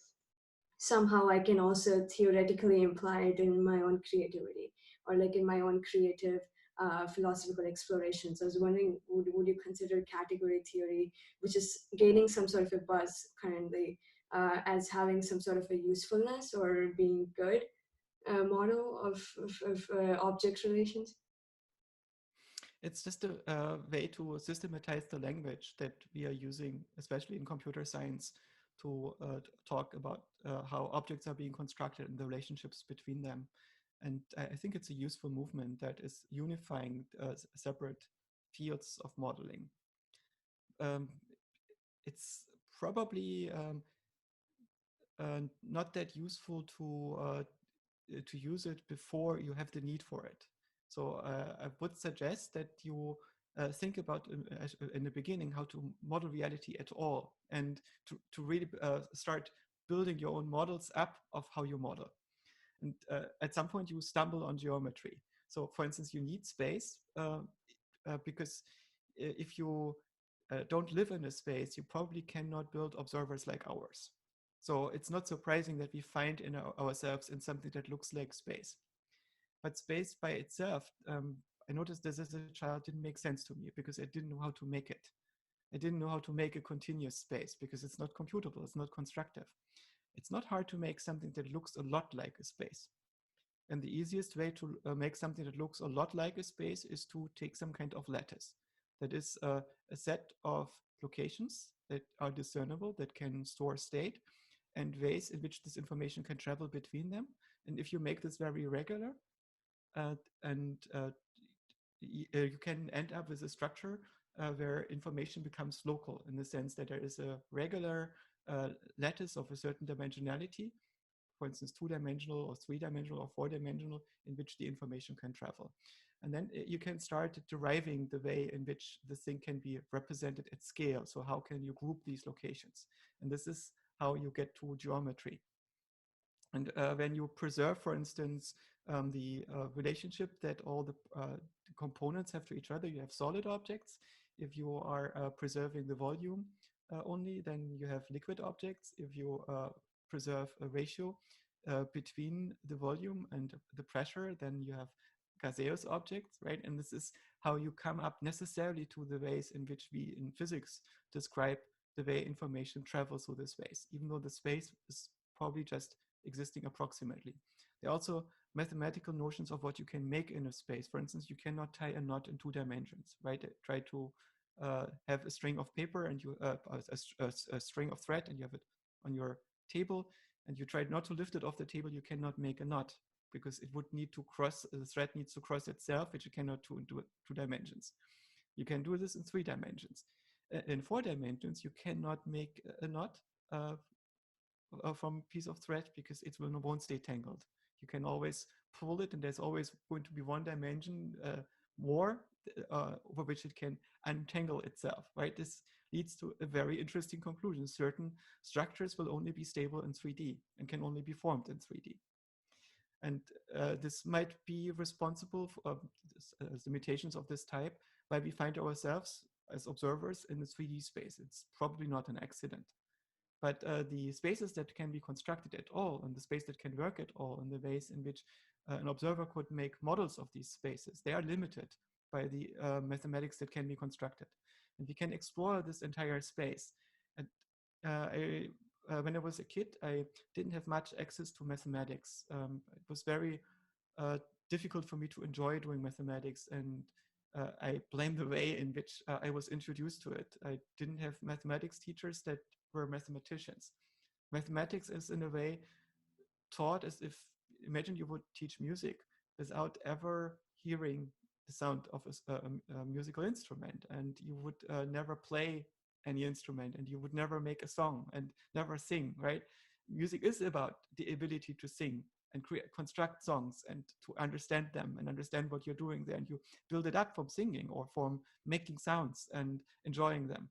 A: somehow I can also theoretically imply it in my own creativity, or like in my own creative philosophical explorations. I was wondering, would you consider category theory, which is gaining some sort of a buzz currently, as having some sort of a usefulness or being good model of object relations?
B: It's just a way to systematize the language that we are using, especially in computer science, to talk about how objects are being constructed and the relationships between them. And I think it's a useful movement that is unifying separate fields of modeling. It's probably not that useful to use it before you have the need for it. So I would suggest that you think about in the beginning how to model reality at all, and to really start building your own models up of how you model. And at some point you stumble on geometry. So for instance, you need space because if you don't live in a space, you probably cannot build observers like ours. So it's not surprising that we find in ourselves in something that looks like space. But space by itself, I noticed this as a child didn't make sense to me because I didn't know how to make it. I didn't know how to make a continuous space because it's not computable, it's not constructive. It's not hard to make something that looks a lot like a space. And the easiest way to make something that looks a lot like a space is to take some kind of lattice. That is a set of locations that are discernible, that can store state, and ways in which this information can travel between them. And if you make this very regular, you can end up with a structure where information becomes local, in the sense that there is a regular lattice of a certain dimensionality, for instance, 2-dimensional or 3-dimensional or 4-dimensional, in which the information can travel. And then you can start deriving the way in which the thing can be represented at scale. So how can you group these locations? And this is how you get to geometry. And when you preserve, for instance, the relationship that all the components have to each other, you have solid objects. If you are preserving the volume only, then you have liquid objects. If you preserve a ratio between the volume and the pressure, then you have gaseous objects, right? And this is how you come up necessarily to the ways in which we in physics describe the way information travels through the space, even though the space is probably just existing approximately. There are also mathematical notions of what you can make in a space. For instance, you cannot tie a knot in 2 dimensions, right? Try to have a string of paper and you a string of thread, and you have it on your table, and you try not to lift it off the table. You cannot make a knot because it would need to cross, the thread needs to cross itself, which you cannot do in 2 dimensions. You can do this in 3 dimensions. In 4 dimensions, you cannot make a knot from a piece of thread because it won't stay tangled. You can always pull it, and there's always going to be 1 dimension more over which it can untangle itself, right? This leads to a very interesting conclusion. Certain structures will only be stable in 3D and can only be formed in 3D. And this might be responsible for limitations of this type, why we find ourselves as observers in the 3D space. It's probably not an accident. But the spaces that can be constructed at all, and the space that can work at all, and the ways in which an observer could make models of these spaces, they are limited by the mathematics that can be constructed. And we can explore this entire space. And when I was a kid, I didn't have much access to mathematics. It was very difficult for me to enjoy doing mathematics, and I blame the way in which I was introduced to it. I didn't have mathematics teachers that were mathematicians. Mathematics is in a way taught as if, imagine you would teach music without ever hearing the sound of a musical instrument, and you would never play any instrument, and you would never make a song and never sing, right? Music is about the ability to sing and construct songs and to understand them and understand what you're doing there, and you build it up from singing or from making sounds and enjoying them.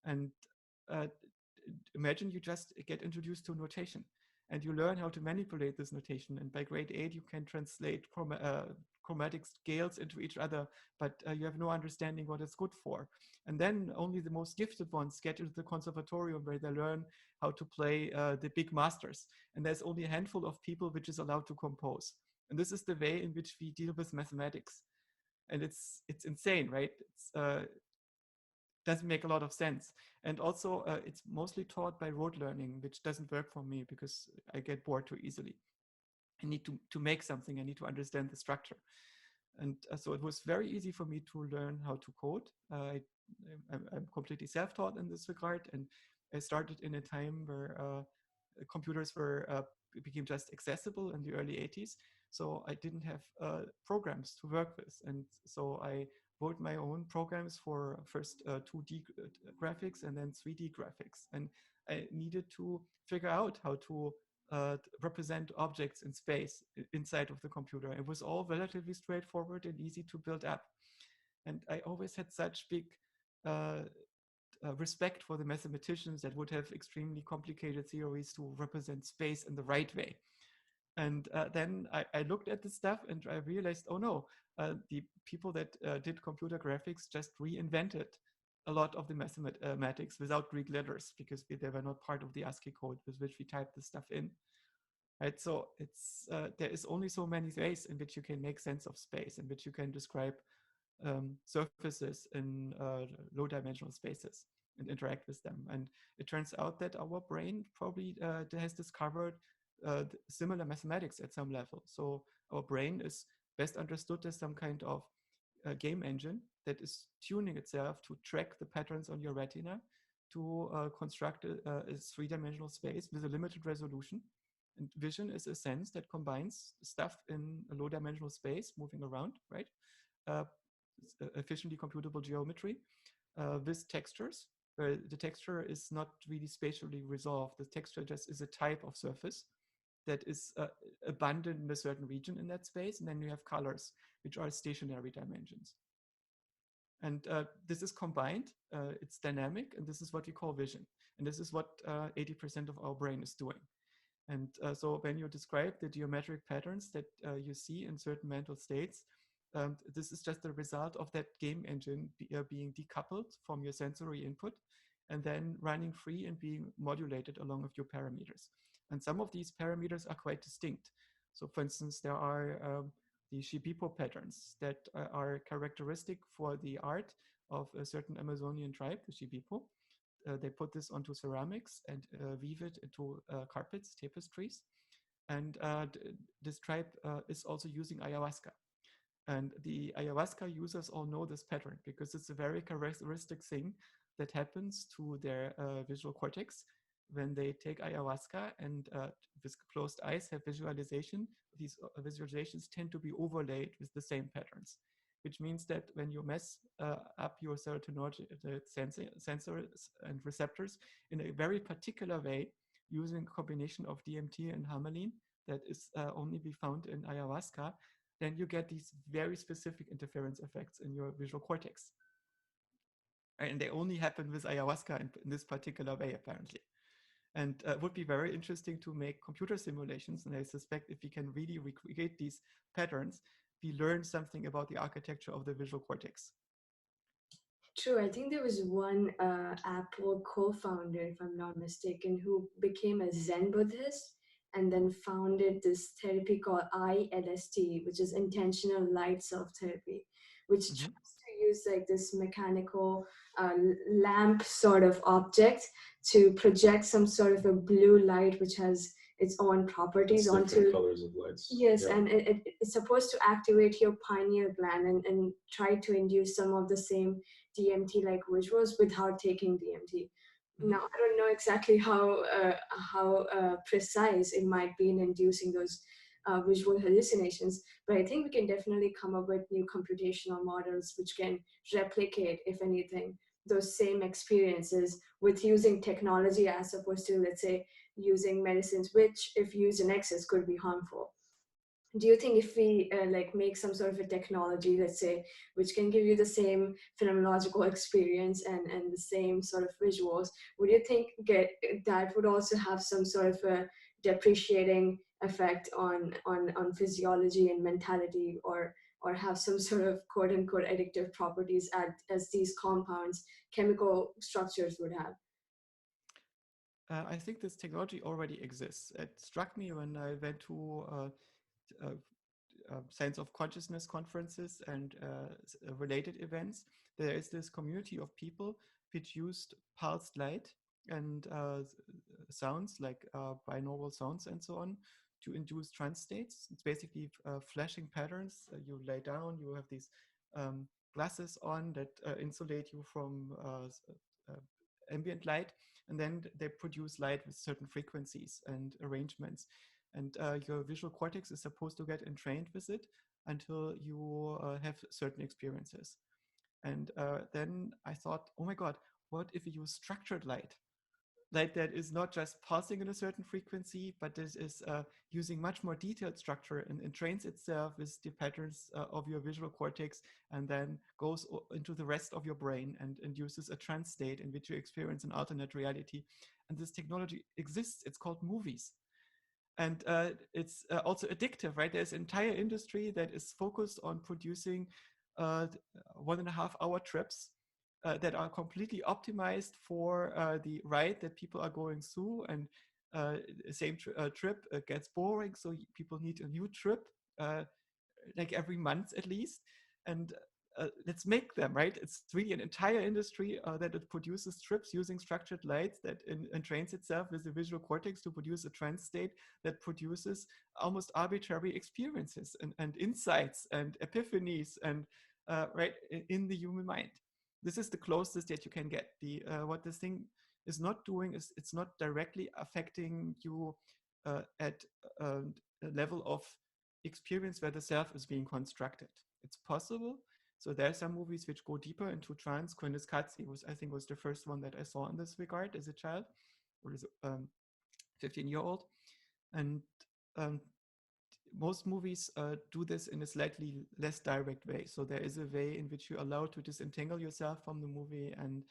B: And imagine you just get introduced to notation and you learn how to manipulate this notation, and by grade 8 you can translate chromatic scales into each other, but you have no understanding what it's good for. And then only the most gifted ones get into the conservatorium where they learn how to play the big masters. And there's only a handful of people which is allowed to compose. And this is the way in which we deal with mathematics. And it's insane, right? It's doesn't make a lot of sense. And also it's mostly taught by rote learning, which doesn't work for me because I get bored too easily. I need to make something. I need to understand the structure. And so it was very easy for me to learn how to code. I'm completely self-taught in this regard. And I started in a time where computers became just accessible in the early 80s. So I didn't have programs to work with. And so I wrote my own programs for first 2D graphics and then 3D graphics. And I needed to figure out how to represent objects in space inside of the computer. It was all relatively straightforward and easy to build up. And I always had such big respect for the mathematicians that would have extremely complicated theories to represent space in the right way. And then I looked at the stuff and I realized, oh no, the people that did computer graphics just reinvented a lot of the mathematics without Greek letters because they were not part of the ASCII code with which we typed the stuff in. Right, so it's there is only so many ways in which you can make sense of space, in which you can describe surfaces in low-dimensional spaces and interact with them. And it turns out that our brain probably has discovered similar mathematics at some level. So our brain is best understood as some kind of game engine that is tuning itself to track the patterns on your retina to construct a three-dimensional space with a limited resolution. And vision is a sense that combines stuff in a low-dimensional space moving around, right? Efficiently computable geometry with textures, where the texture is not really spatially resolved. The texture just is a type of surface that is abundant in a certain region in that space. And then you have colors, which are stationary dimensions. And this is combined, it's dynamic, and this is what we call vision. And this is what 80% of our brain is doing. And so when you describe the geometric patterns that you see in certain mental states, this is just the result of that game engine being decoupled from your sensory input and then running free and being modulated along with your parameters. And some of these parameters are quite distinct. So for instance, there are the Shipipo patterns that are characteristic for the art of a certain Amazonian tribe, the Shipipo. They put this onto ceramics and weave it into carpets, tapestries. And this tribe is also using ayahuasca. And the ayahuasca users all know this pattern because it's a very characteristic thing that happens to their visual cortex when they take ayahuasca and with closed eyes have visualization. These visualizations tend to be overlaid with the same patterns, which means that when you mess up your serotonergic sensors and receptors in a very particular way, using a combination of DMT and harmaline that is only be found in ayahuasca, then you get these very specific interference effects in your visual cortex. And they only happen with ayahuasca in this particular way, apparently. And it would be very interesting to make computer simulations. And I suspect if we can really recreate these patterns, we learn something about the architecture of the visual cortex.
A: True. I think there was one Apple co-founder, if I'm not mistaken, who became a Zen Buddhist and then founded this therapy called ILST, which is intentional light self-therapy, which tries to use like this mechanical lamp sort of object to project some sort of a blue light, which has its own properties onto
C: colors of lights.
A: Yes, yeah. And it's supposed to activate your pineal gland and try to induce some of the same DMT-like visuals without taking DMT. Now, I don't know exactly how precise it might be in inducing those visual hallucinations, but I think we can definitely come up with new computational models which can replicate, if anything, those same experiences with using technology as opposed to, let's say, using medicines, which, if used in excess, could be harmful. Do you think if we like make some sort of a technology, let's say, which can give you the same phenomenological experience and the same sort of visuals, would you think that would also have some sort of a depreciating effect on physiology and mentality, or or have some sort of quote unquote addictive properties as these compounds, chemical structures would have?
B: I think this technology already exists. It struck me when I went to uh, science of consciousness conferences and related events. There is this community of people which used pulsed light and sounds like binaural sounds and so on to induce trance states. It's basically flashing patterns. You lay down, you have these glasses on that insulate you from ambient light, and then they produce light with certain frequencies and arrangements. And your visual cortex is supposed to get entrained with it until you have certain experiences. And then I thought, oh my God, what if we use structured light? Light that is not just pulsing in a certain frequency, but this is using much more detailed structure and entrains itself with the patterns of your visual cortex, and then goes into the rest of your brain and induces a trance state in which you experience an alternate reality. And this technology exists. It's called movies. And it's also addictive, right? There's an entire industry that is focused on producing 1.5 hour trips that are completely optimized for the ride that people are going through. And same trip gets boring, so people need a new trip, like every month at least. And let's make them, right? It's really an entire industry that it produces trips using structured lights that entrains itself with the visual cortex to produce a trance state that produces almost arbitrary experiences and insights and epiphanies and right in the human mind. This is the closest that you can get. What this thing is not doing is it's not directly affecting you at a level of experience where the self is being constructed. It's possible. So there are some movies which go deeper into trance. Koenigsegg I think was the first one that I saw in this regard as a child, or as a 15-year-old. And most movies do this in a slightly less direct way. So there is a way in which you're allowed to disentangle yourself from the movie and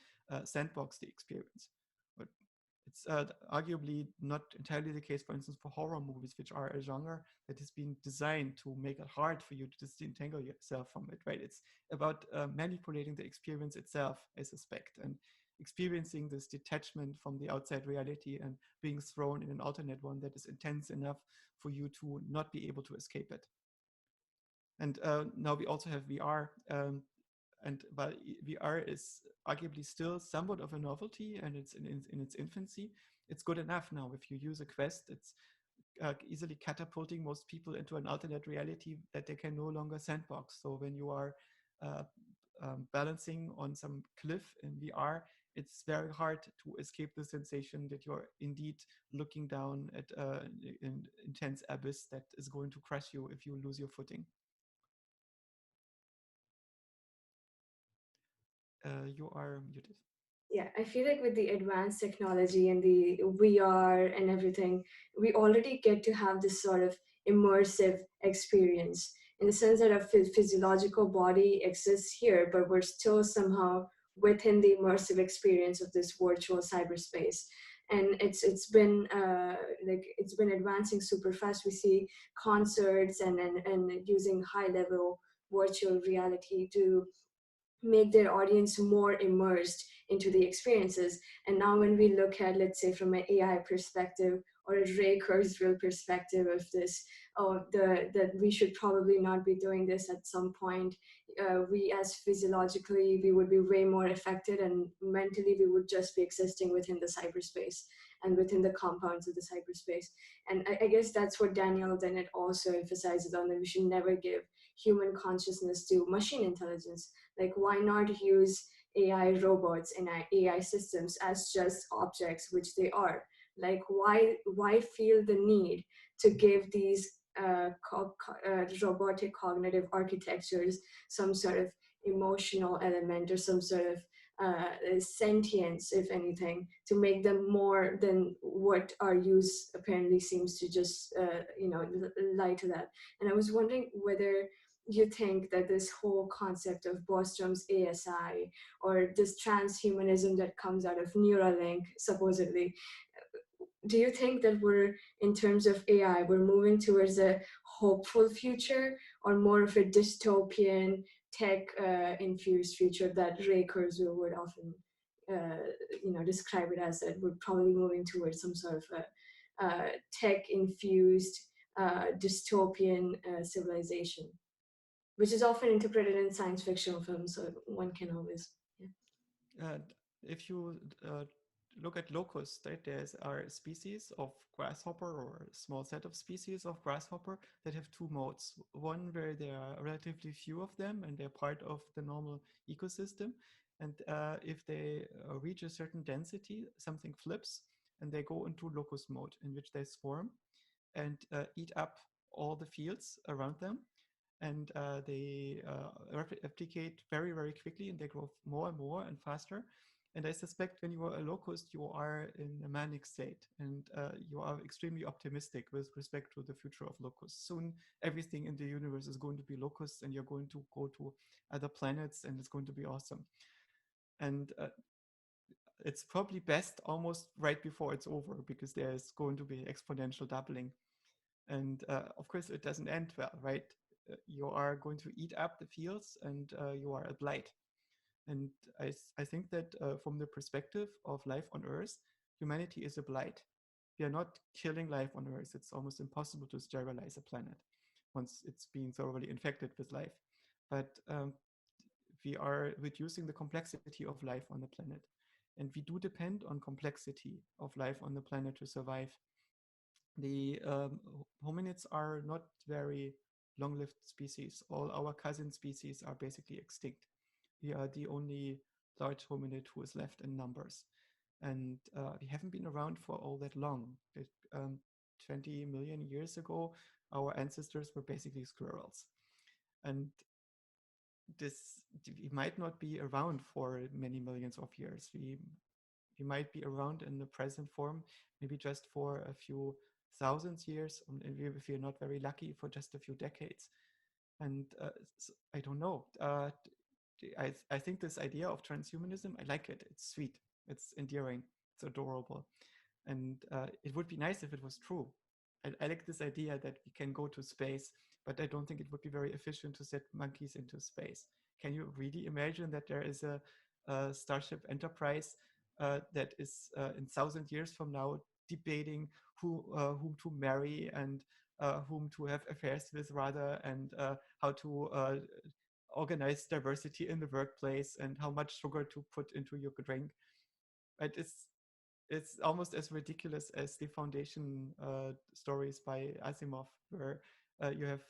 B: sandbox the experience. But it's arguably not entirely the case, for instance, for horror movies, which are a genre that has been designed to make it hard for you to disentangle yourself from it, right? It's about manipulating the experience itself, I suspect, and experiencing this detachment from the outside reality and being thrown in an alternate one that is intense enough for you to not be able to escape it. And now we also have VR, and while VR is arguably still somewhat of a novelty and it's in its infancy, it's good enough now. If you use a Quest, it's easily catapulting most people into an alternate reality that they can no longer sandbox. So when you are balancing on some cliff in VR, it's very hard to escape the sensation that you're indeed looking down at an intense abyss that is going to crush you if you lose your footing. You are muted.
A: Yeah, I feel like with the advanced technology and the VR and everything, we already get to have this sort of immersive experience in the sense that our physiological body exists here, but we're still somehow within the immersive experience of this virtual cyberspace. And it's been it's been advancing super fast. We see concerts and using high level virtual reality to make their audience more immersed into the experiences. And now when we look at, let's say, from an AI perspective or a Ray Kurzweil perspective of this, that we should probably not be doing this at some point. We as physiologically, we would be way more affected, and mentally we would just be existing within the cyberspace and within the compounds of the cyberspace. And I guess that's what Daniel Dennett also emphasizes on, that we should never give human consciousness to machine intelligence. Like, why not use AI robots and AI systems as just objects, which they are? Like, why feel the need to give these robotic cognitive architectures some sort of emotional element or some sort of sentience, if anything, to make them more than what our use apparently seems to just lie to that. And I was wondering whether you think that this whole concept of Bostrom's ASI or this transhumanism that comes out of Neuralink, supposedly, do you think that we're, in terms of AI, we're moving towards a hopeful future, or more of a dystopian tech infused future that Ray Kurzweil would often describe it as, that we're probably moving towards some sort of a tech infused dystopian civilization, which is often interpreted in science fiction films, so one can always, yeah.
B: If you look at locusts, right, are a species of grasshopper, or a small set of species of grasshopper, that have two modes. One where there are relatively few of them and they're part of the normal ecosystem. And if they reach a certain density, something flips and they go into locust mode, in which they swarm and eat up all the fields around them. And they replicate very, very quickly, and they grow more and more and faster. And I suspect when you are a locust, you are in a manic state, and you are extremely optimistic with respect to the future of locusts. Soon, everything in the universe is going to be locusts, and you're going to go to other planets, and it's going to be awesome. And it's probably best almost right before it's over, because there's going to be exponential doubling. And of course, it doesn't end well, right? You are going to eat up the fields, and you are a blight. And I think that from the perspective of life on Earth, humanity is a blight. We are not killing life on Earth. It's almost impossible to sterilize a planet once it's been thoroughly infected with life. But we are reducing the complexity of life on the planet. And we do depend on complexity of life on the planet to survive. The hominids are not very long-lived species. All our cousin species are basically extinct. We are the only large hominid who is left in numbers. And we haven't been around for all that long. 20 million years ago, our ancestors were basically squirrels. And we might not be around for many millions of years. We might be around in the present form, maybe just for a few thousands years, and if we're not very lucky, for just a few decades. And so I don't know. I think this idea of transhumanism, I like it. It's sweet. It's endearing. It's adorable. And it would be nice if it was true. I like this idea that we can go to space, but I don't think it would be very efficient to set monkeys into space. Can you really imagine that there is a Starship Enterprise that is in 1,000 years from now debating whom to marry and whom to have affairs with, rather, and how to organize diversity in the workplace and how much sugar to put into your drink? Right? It's almost as ridiculous as the Foundation stories by Asimov, where you have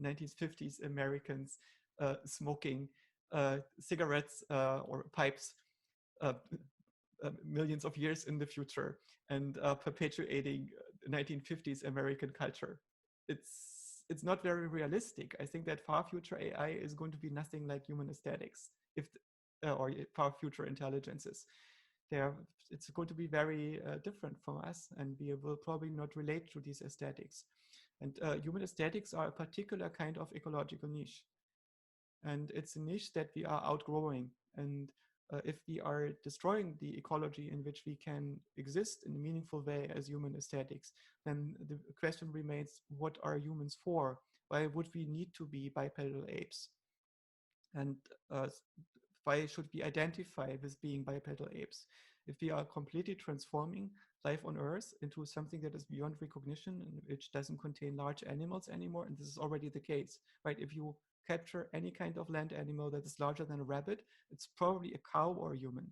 B: 1950s Americans smoking cigarettes or pipes millions of years in the future and perpetuating 1950s American culture. It's not very realistic. I think that far future AI is going to be nothing like human aesthetics, or far future intelligences. It's going to be very different from us, and we will probably not relate to these aesthetics. And human aesthetics are a particular kind of ecological niche. And it's a niche that we are outgrowing. And if we are destroying the ecology in which we can exist in a meaningful way as human aesthetics, then the question remains, what are humans for? Why would we need to be bipedal apes? And why should we identify with being bipedal apes? If we are completely transforming life on Earth into something that is beyond recognition and which doesn't contain large animals anymore, and this is already the case, right? If you capture any kind of land animal that is larger than a rabbit, it's probably a cow or a human.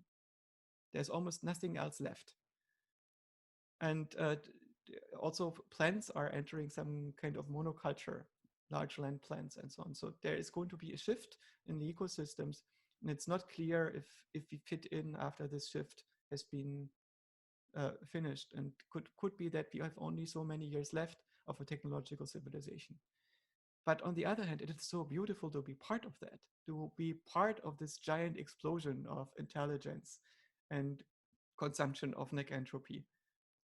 B: There's almost nothing else left. And also plants are entering some kind of monoculture, large land plants and so on. So there is going to be a shift in the ecosystems, and it's not clear if we fit in after this shift has been finished, and could be that we have only so many years left of a technological civilization. But on the other hand, it is so beautiful to be part of that, to be part of this giant explosion of intelligence and consumption of necentropy.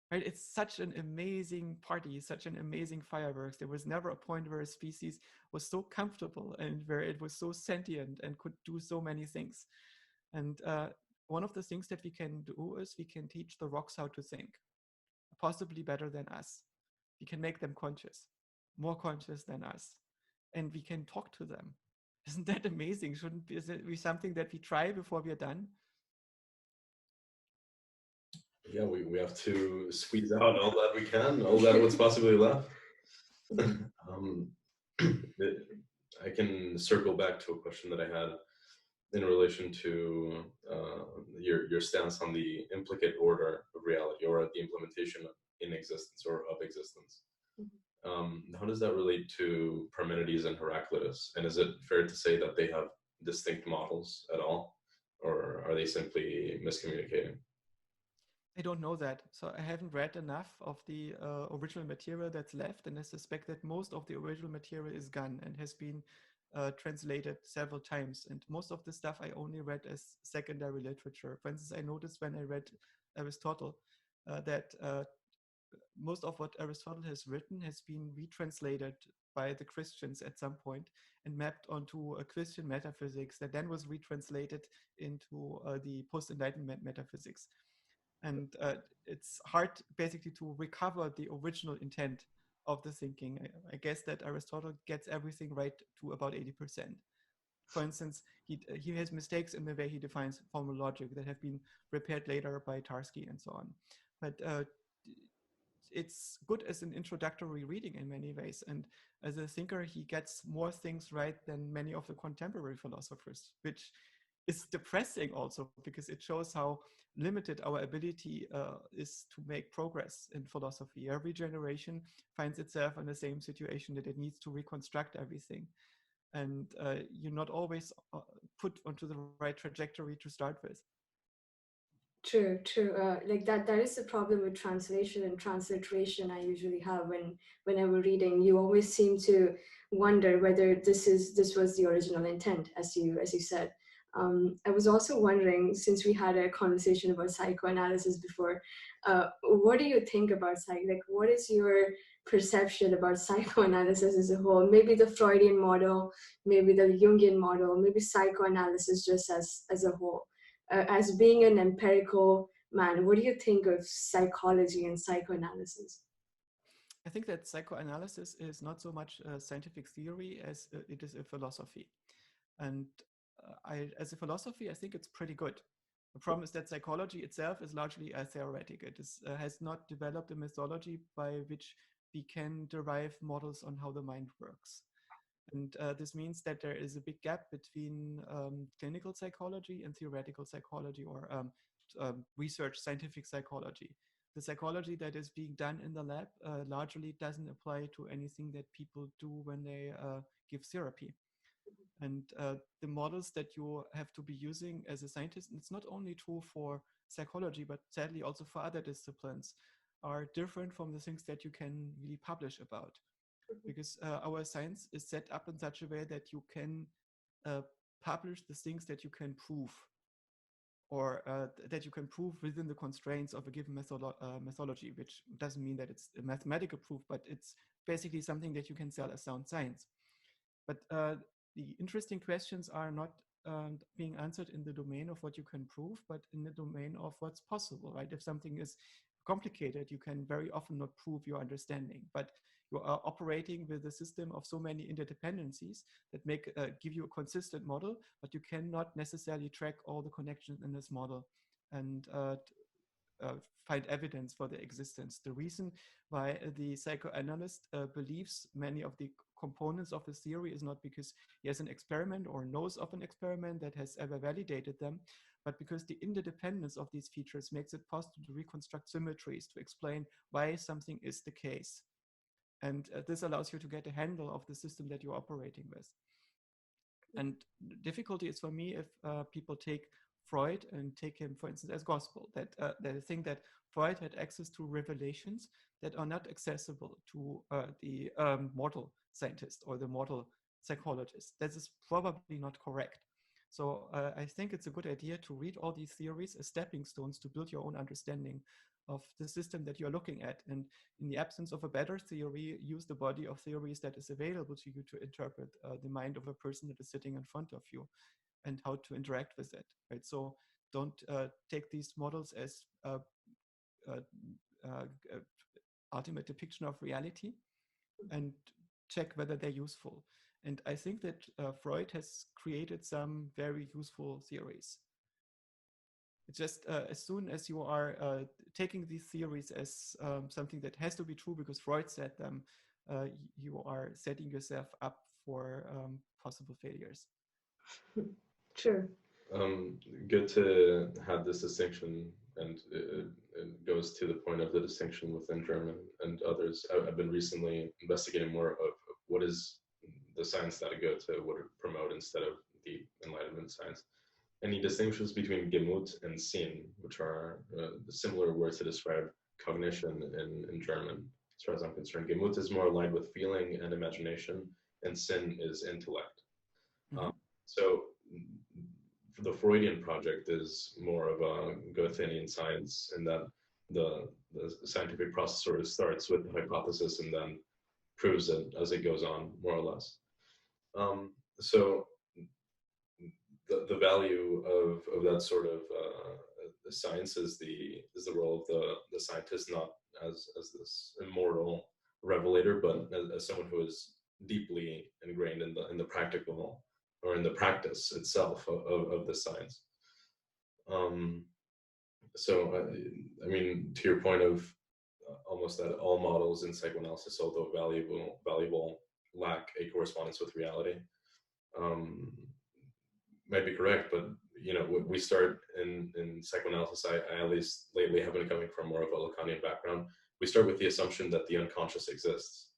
B: Right? It's such an amazing party, such an amazing fireworks. There was never a point where a species was so comfortable and where it was so sentient and could do so many things. And one of the things that we can do is we can teach the rocks how to think, possibly better than us. We can make them conscious, more conscious than us. and we can talk to them. Isn't that amazing? Shouldn't be, is it be something that we try before we are done?
C: Yeah, we have to squeeze out all that we can, all that what's possibly left. um, I can circle back to a question that I had in relation to your stance on the implicate order of reality, or the implementation in existence or of existence. How does that relate to Parmenides and Heraclitus? And is it fair to say that they have distinct models at all, or are they simply miscommunicating?
B: I don't know that. So I haven't read enough of the original material that's left, and I suspect that most of the original material is gone and has been translated several times. And most of the stuff I only read as secondary literature. For instance, I noticed when I read Aristotle that most of what Aristotle has written has been retranslated by the Christians at some point and mapped onto a Christian metaphysics that then was retranslated into the post-Enlightenment metaphysics. And it's hard basically to recover the original intent of the thinking. I guess that Aristotle gets everything right to about 80%. For instance, he has mistakes in the way he defines formal logic that have been repaired later by Tarski and so on. But it's good as an introductory reading in many ways. And as a thinker, he gets more things right than many of the contemporary philosophers, which is depressing also because it shows how limited our ability is to make progress in philosophy. Every generation finds itself in the same situation that it needs to reconstruct everything. And you're not always put onto the right trajectory to start with.
A: True, true. Like that is the problem with translation and transliteration I usually have whenever reading. You always seem to wonder whether this was the original intent, as you said. I was also wondering, since we had a conversation about psychoanalysis before, what do you think about like what is your perception about psychoanalysis as a whole? Maybe the Freudian model, maybe the Jungian model, maybe psychoanalysis just as a whole. As being an empirical man, what do you think of psychology and psychoanalysis?
B: I think that psychoanalysis is not so much a scientific theory as it is a philosophy. And as a philosophy, I think it's pretty good. The problem is that psychology itself is largely a theoretic. It has not developed a methodology by which we can derive models on how the mind works. And this means that there is a big gap between clinical psychology and theoretical psychology, or research scientific psychology. The psychology that is being done in the lab largely doesn't apply to anything that people do when they give therapy. And the models that you have to be using as a scientist, and it's not only true for psychology, but sadly also for other disciplines, are different from the things that you can really publish about. Because our science is set up in such a way that you can publish the things that you can prove, or that you can prove within the constraints of a given methodology, which doesn't mean that it's a mathematical proof, but it's basically something that you can sell as sound science. But the interesting questions are not being answered in the domain of what you can prove, but in the domain of what's possible, right? If something is complicated, you can very often not prove your understanding, but you are operating with a system of so many interdependencies that give you a consistent model, but you cannot necessarily track all the connections in this model and find evidence for their existence. The reason why the psychoanalyst believes many of the components of his theory is not because he has an experiment or knows of an experiment that has ever validated them, but because the interdependence of these features makes it possible to reconstruct symmetries to explain why something is the case. And this allows you to get a handle of the system that you're operating with. And the difficulty is for me if people take Freud and take him, for instance, as gospel, that they think that Freud had access to revelations that are not accessible to the mortal scientist or the mortal psychologist. That is probably not correct. So I think it's a good idea to read all these theories as stepping stones to build your own understanding of the system that you're looking at. And in the absence of a better theory, use the body of theories that is available to you to interpret the mind of a person that is sitting in front of you and how to interact with it, right? So don't take these models as ultimate depiction of reality, and check whether they're useful. And I think that Freud has created some very useful theories. It's just as soon as you are taking these theories as something that has to be true because Freud said them, you are setting yourself up for possible failures.
A: True.
C: Good to have this distinction, and it goes to the point of the distinction within German and others. I've been recently investigating more of what is the science that I go to, what it promote instead of the Enlightenment science. And he distinguishes between Gemut and Sinn, which are similar words to describe cognition in German, as far as I'm concerned. Gemut is more aligned with feeling and imagination, and Sinn is intellect.
B: Mm-hmm.
C: So the Freudian project is more of a Goethean science, in that the scientific process sort of starts with the hypothesis and then proves it as it goes on, more or less. So the value of that sort of science is the role of the scientist, not as this immortal revelator, but as someone who is deeply ingrained in the practical, or in the practice itself of the science. So I mean, to your point of almost that all models in psychoanalysis, although valuable, lack a correspondence with reality. Might be correct, but you know, we start in psychoanalysis. I at least lately have been coming from more of a Lacanian background. We start with the assumption that the unconscious exists.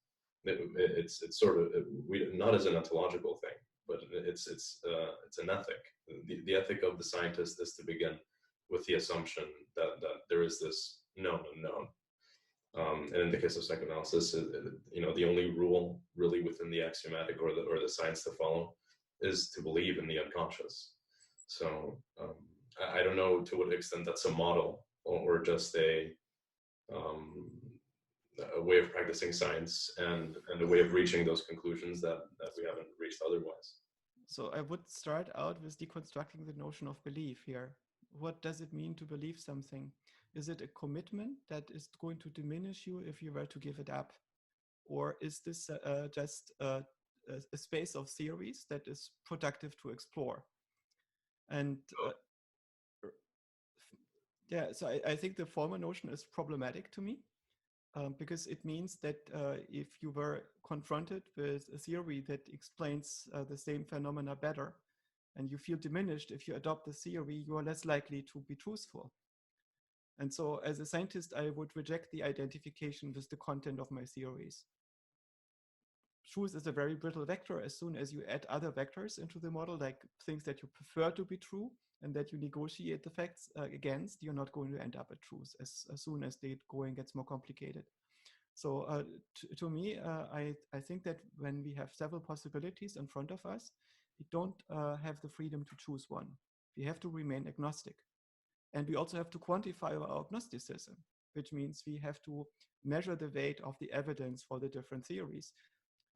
C: It's sort of not as an ontological thing, but it's an ethic. The ethic of the scientist is to begin with the assumption that there is this known unknown. And in the case of psychoanalysis, you know, the only rule really within the axiomatic or the science to follow is to believe in the unconscious. So I don't know to what extent that's a model or just a way of practicing science and a way of reaching those conclusions that we haven't reached otherwise.
B: So I would start out with deconstructing the notion of belief here. What does it mean to believe something? Is it a commitment that is going to diminish you if you were to give it up? Or is this just a space of theories that is productive to explore? And yeah, so I think the former notion is problematic to me. Because it means that if you were confronted with a theory that explains the same phenomena better, and you feel diminished if you adopt the theory, you are less likely to be truthful. And so as a scientist, I would reject the identification with the content of my theories. Truth is a very brittle vector. As soon as you add other vectors into the model, like things that you prefer to be true and that you negotiate the facts against, you're not going to end up at truth as soon as the going gets more complicated. So to me, I think that when we have several possibilities in front of us, we don't have the freedom to choose one. We have to remain agnostic. And we also have to quantify our agnosticism, which means we have to measure the weight of the evidence for the different theories.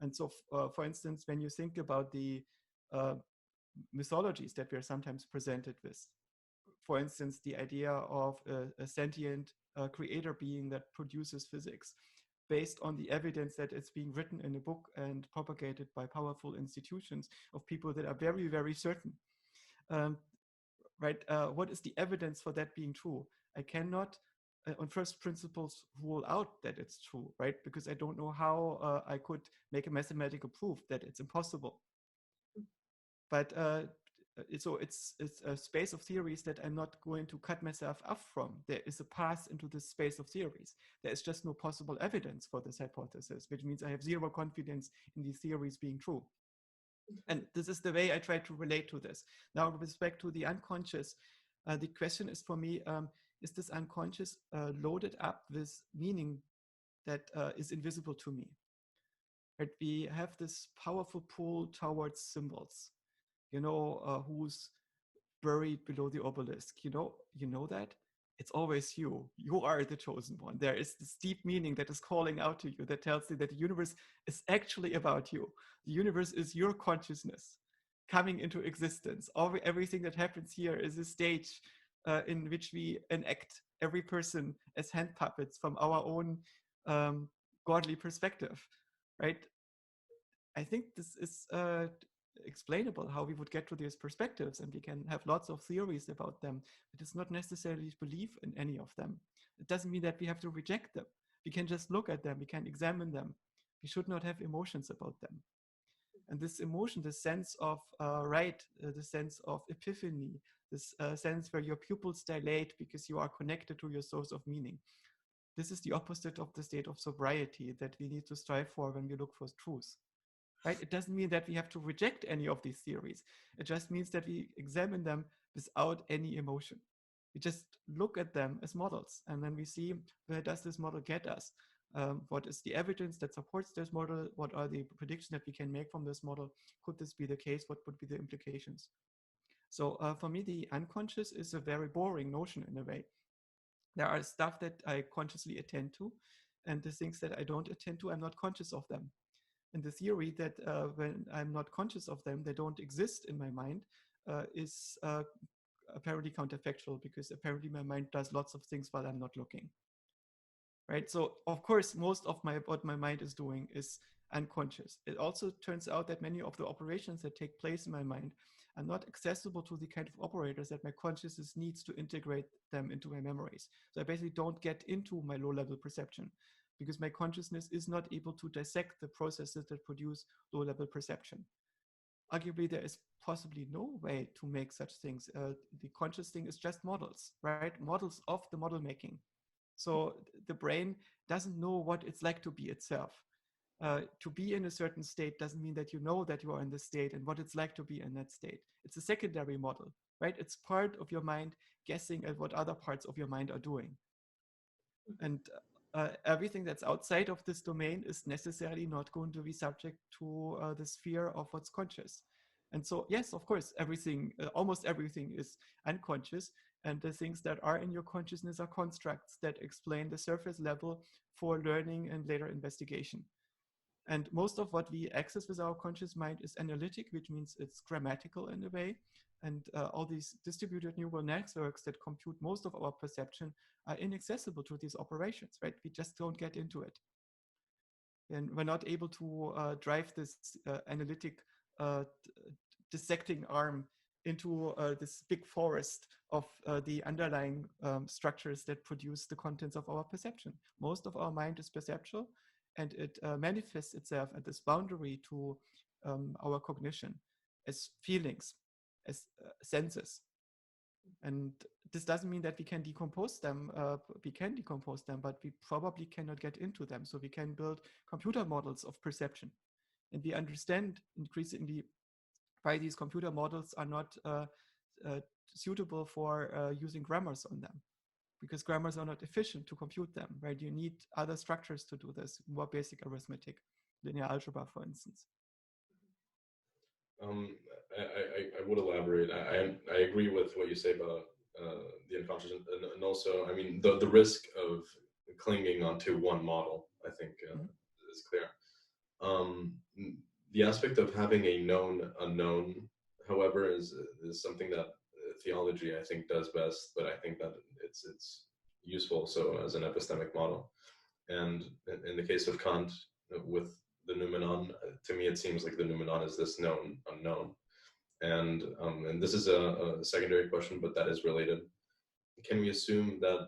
B: And so, for instance, when you think about the mythologies that we are sometimes presented with, for instance, the idea of a sentient creator being that produces physics, based on the evidence that it's being written in a book and propagated by powerful institutions of people that are very, very certain. Right? What is the evidence for that being true? I cannot, on first principles, rule out that it's true, right? Because I don't know how I could make a mathematical proof that it's impossible. But so it's a space of theories that I'm not going to cut myself off from. There is a path into this space of theories. There is just no possible evidence for this hypothesis, which means I have zero confidence in these theories being true. And this is the way I try to relate to this. Now, with respect to the unconscious, the question is for me, is this unconscious loaded up with meaning that is invisible to me? Right? We have this powerful pull towards symbols. You know, who's buried below the obelisk? You know that? It's always you. You are the chosen one. There is this deep meaning that is calling out to you that tells you that the universe is actually about you. The universe is your consciousness coming into existence. Everything that happens here is a stage in which we enact every person as hand puppets from our own godly perspective, right? I think this is explainable how we would get to these perspectives, and we can have lots of theories about them, but it's not necessarily belief in any of them. It doesn't mean that we have to reject them. We can just look at them, we can examine them. We should not have emotions about them. And this emotion, this sense of the sense of epiphany, this sense where your pupils dilate because you are connected to your source of meaning. This is the opposite of the state of sobriety that we need to strive for when we look for truth. Right? It doesn't mean that we have to reject any of these theories. It just means that we examine them without any emotion. We just look at them as models, and then we see, where does this model get us? What is the evidence that supports this model? What are the predictions that we can make from this model? Could this be the case? What would be the implications? So for me, the unconscious is a very boring notion in a way. There are stuff that I consciously attend to, and the things that I don't attend to, I'm not conscious of them. And the theory that when I'm not conscious of them, they don't exist in my mind is apparently counterfactual, because apparently my mind does lots of things while I'm not looking. Right? So of course, most of what my mind is doing is unconscious. It also turns out that many of the operations that take place in my mind are not accessible to the kind of operators that my consciousness needs to integrate them into my memories. So I basically don't get into my low-level perception, because my consciousness is not able to dissect the processes that produce low-level perception. Arguably, there is possibly no way to make such things. The conscious thing is just models, right? Models of the model making. So the brain doesn't know what it's like to be itself. To be in a certain state doesn't mean that you know that you are in this state and what it's like to be in that state. It's a secondary model, right? It's part of your mind guessing at what other parts of your mind are doing. And everything that's outside of this domain is necessarily not going to be subject to the sphere of what's conscious. And so, yes, of course, everything, almost everything is unconscious. And the things that are in your consciousness are constructs that explain the surface level for learning and later investigation. And most of what we access with our conscious mind is analytic, which means it's grammatical in a way. And all these distributed neural networks that compute most of our perception are inaccessible to these operations, right? We just don't get into it. And we're not able to drive this analytic dissecting arm into this big forest of the underlying structures that produce the contents of our perception. Most of our mind is perceptual, and it manifests itself at this boundary to our cognition as feelings, as senses. And this doesn't mean that we can decompose them. We can decompose them, but we probably cannot get into them. So we can build computer models of perception. And we understand increasingly why these computer models are not suitable for using grammars on them, because grammars are not efficient to compute them, right? You need other structures to do this, more basic arithmetic, linear algebra, for instance.
C: I would elaborate. I agree with what you say about the unconscious, and also, I mean, the risk of clinging onto one model, I think, is clear. The aspect of having a known unknown, however, is something that theology, I think, does best, but I think that it's useful so as an epistemic model. And in the case of Kant, with the noumenon, to me it seems like the noumenon is this known unknown. And this is a secondary question, but that is related. Can we assume that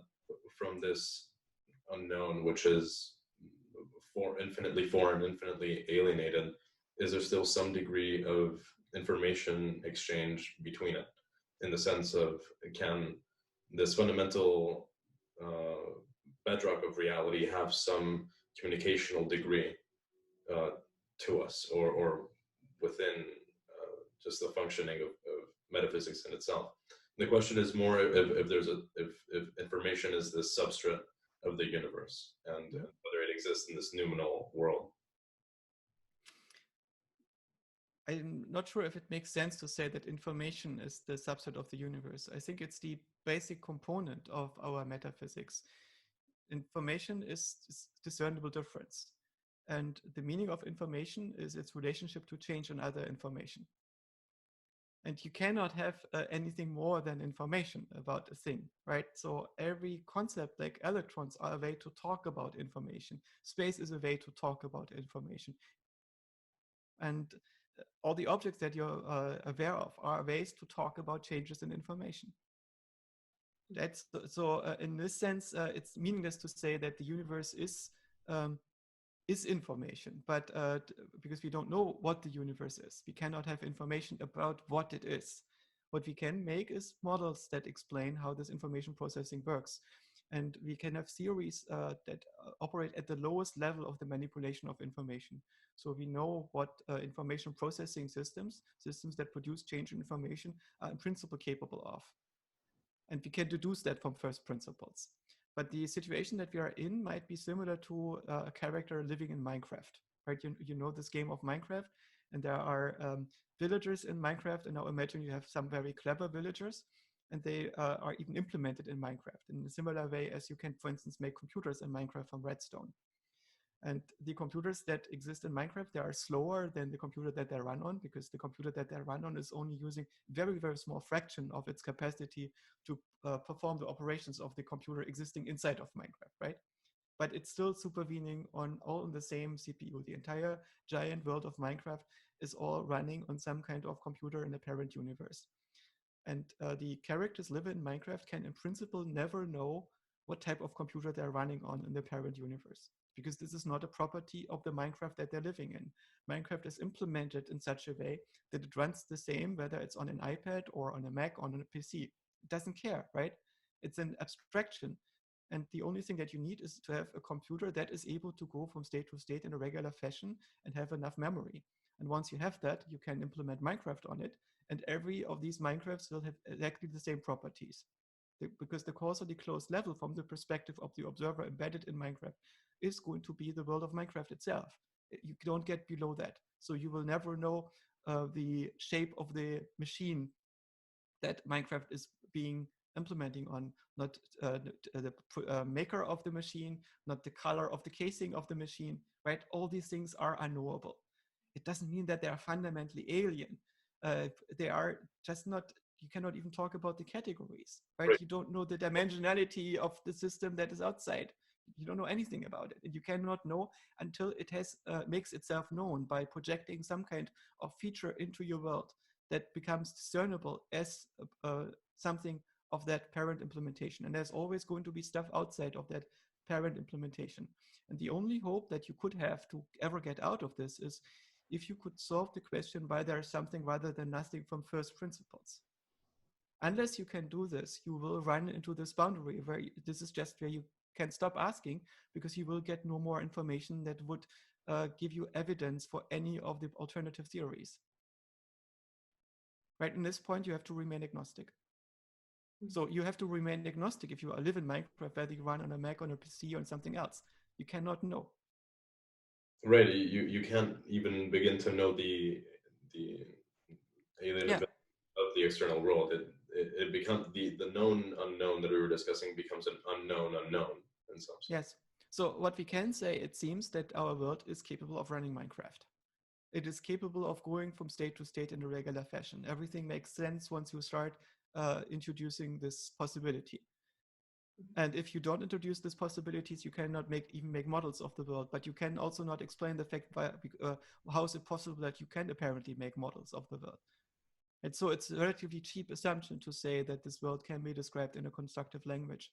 C: from this unknown, which is infinitely foreign, infinitely alienated, is there still some degree of information exchange between it, in the sense of, can this fundamental bedrock of reality have some communicational degree to us, or within just the functioning of metaphysics in itself? And the question is more if information is the substrate of the universe, and whether it exists in this noumenal world.
B: I'm not sure if it makes sense to say that information is the subset of the universe. I think it's the basic component of our metaphysics. Information is discernible difference. And the meaning of information is its relationship to change in other information. And you cannot have anything more than information about a thing, right? So every concept, like electrons, are a way to talk about information. Space is a way to talk about information. And all the objects that you're aware of are ways to talk about changes in information. That's so in this sense, it's meaningless to say that the universe is information, but because we don't know what the universe is, we cannot have information about what it is. What we can make is models that explain how this information processing works. And we can have theories that operate at the lowest level of the manipulation of information. So we know what information processing systems that produce change in information, are in principle capable of. And we can deduce that from first principles. But the situation that we are in might be similar to a character living in Minecraft, right? You know this game of Minecraft, and there are villagers in Minecraft, and now imagine you have some very clever villagers, and they are even implemented in Minecraft in a similar way as you can, for instance, make computers in Minecraft from redstone. And the computers that exist in Minecraft, they are slower than the computer that they run on, because the computer that they run on is only using very, very small fraction of its capacity to perform the operations of the computer existing inside of Minecraft, right? But it's still supervening on all on the same CPU. The entire giant world of Minecraft is all running on some kind of computer in the parent universe. And the characters living in Minecraft can in principle never know what type of computer they're running on in the parent universe, because this is not a property of the Minecraft that they're living in. Minecraft is implemented in such a way that it runs the same whether it's on an iPad or on a Mac or on a PC. It doesn't care, right? It's an abstraction. And the only thing that you need is to have a computer that is able to go from state to state in a regular fashion and have enough memory. And once you have that, you can implement Minecraft on it. And every of these Minecrafts will have exactly the same properties. Because the causally closed level from the perspective of the observer embedded in Minecraft is going to be the world of Minecraft itself. You don't get below that. So you will never know the shape of the machine that Minecraft is being implementing on, not the maker of the machine, not the color of the casing of the machine, right? All these things are unknowable. It doesn't mean that they are fundamentally alien. They are just not, you cannot even talk about the categories, right? You don't know the dimensionality of the system that is outside. You don't know anything about it. And you cannot know until it has makes itself known by projecting some kind of feature into your world that becomes discernible as something of that parent implementation. And there's always going to be stuff outside of that parent implementation. And the only hope that you could have to ever get out of this is if you could solve the question why there is something rather than nothing from first principles. Unless you can do this, you will run into this boundary where this is just where you can stop asking, because you will get no more information that would give you evidence for any of the alternative theories. Right, in this point, you have to remain agnostic. So you have to remain agnostic if you live in Minecraft, whether you run on a Mac, on a PC, or on something else. You cannot know.
C: Right, you can't even begin to know the alien event of the external world. It becomes the known unknown that we were discussing becomes an unknown unknown in some sense.
B: Yes. So what we can say, it seems that our world is capable of running Minecraft. It is capable of going from state to state in a regular fashion. Everything makes sense once you start introducing this possibility. And if you don't introduce these possibilities, you cannot even make models of the world. But you can also not explain the fact how is it possible that you can apparently make models of the world. And so it's a relatively cheap assumption to say that this world can be described in a constructive language.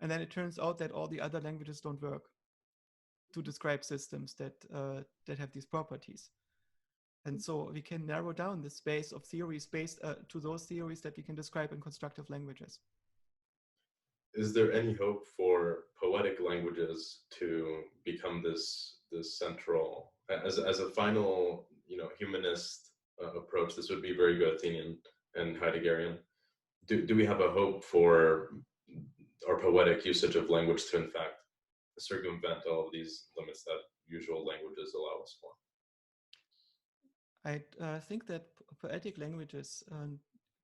B: And then it turns out that all the other languages don't work to describe systems that have these properties. And so we can narrow down the space of theories based to those theories that we can describe in constructive languages.
C: Is there any hope for poetic languages to become this central, as a final, humanist approach? This would be very Goethean and Heideggerian. Do we have a hope for our poetic usage of language to, in fact, circumvent all of these limits that usual languages allow us for?
B: I think that poetic languages,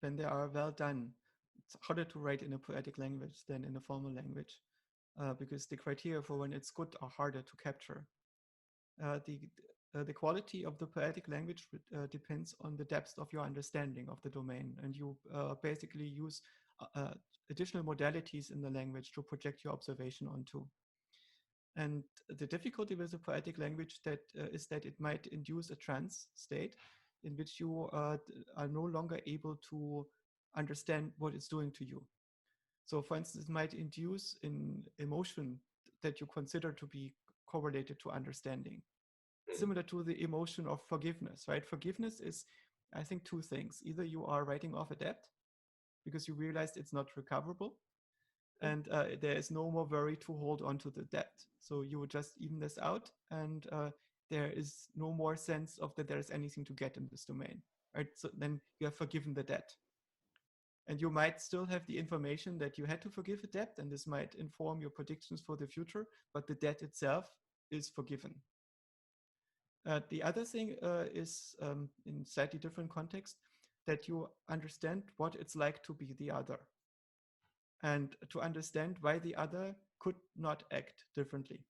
B: when they are well done, it's harder to write in a poetic language than in a formal language, because the criteria for when it's good are harder to capture. The quality of the poetic language depends on the depth of your understanding of the domain, and you basically use additional modalities in the language to project your observation onto. And the difficulty with the poetic language is that it might induce a trance state in which you are no longer able to understand what it's doing to you. So, for instance, it might induce an emotion that you consider to be correlated to understanding, similar to the emotion of forgiveness, right? Forgiveness is, I think, two things. Either you are writing off a debt because you realized it's not recoverable, and there is no more worry to hold on to the debt. So you would just even this out, and there is no more sense of that there is anything to get in this domain, right? So then you have forgiven the debt. And you might still have the information that you had to forgive a debt, and this might inform your predictions for the future, but the debt itself is forgiven. The other thing is, in slightly different context, that you understand what it's like to be the other, and to understand why the other could not act differently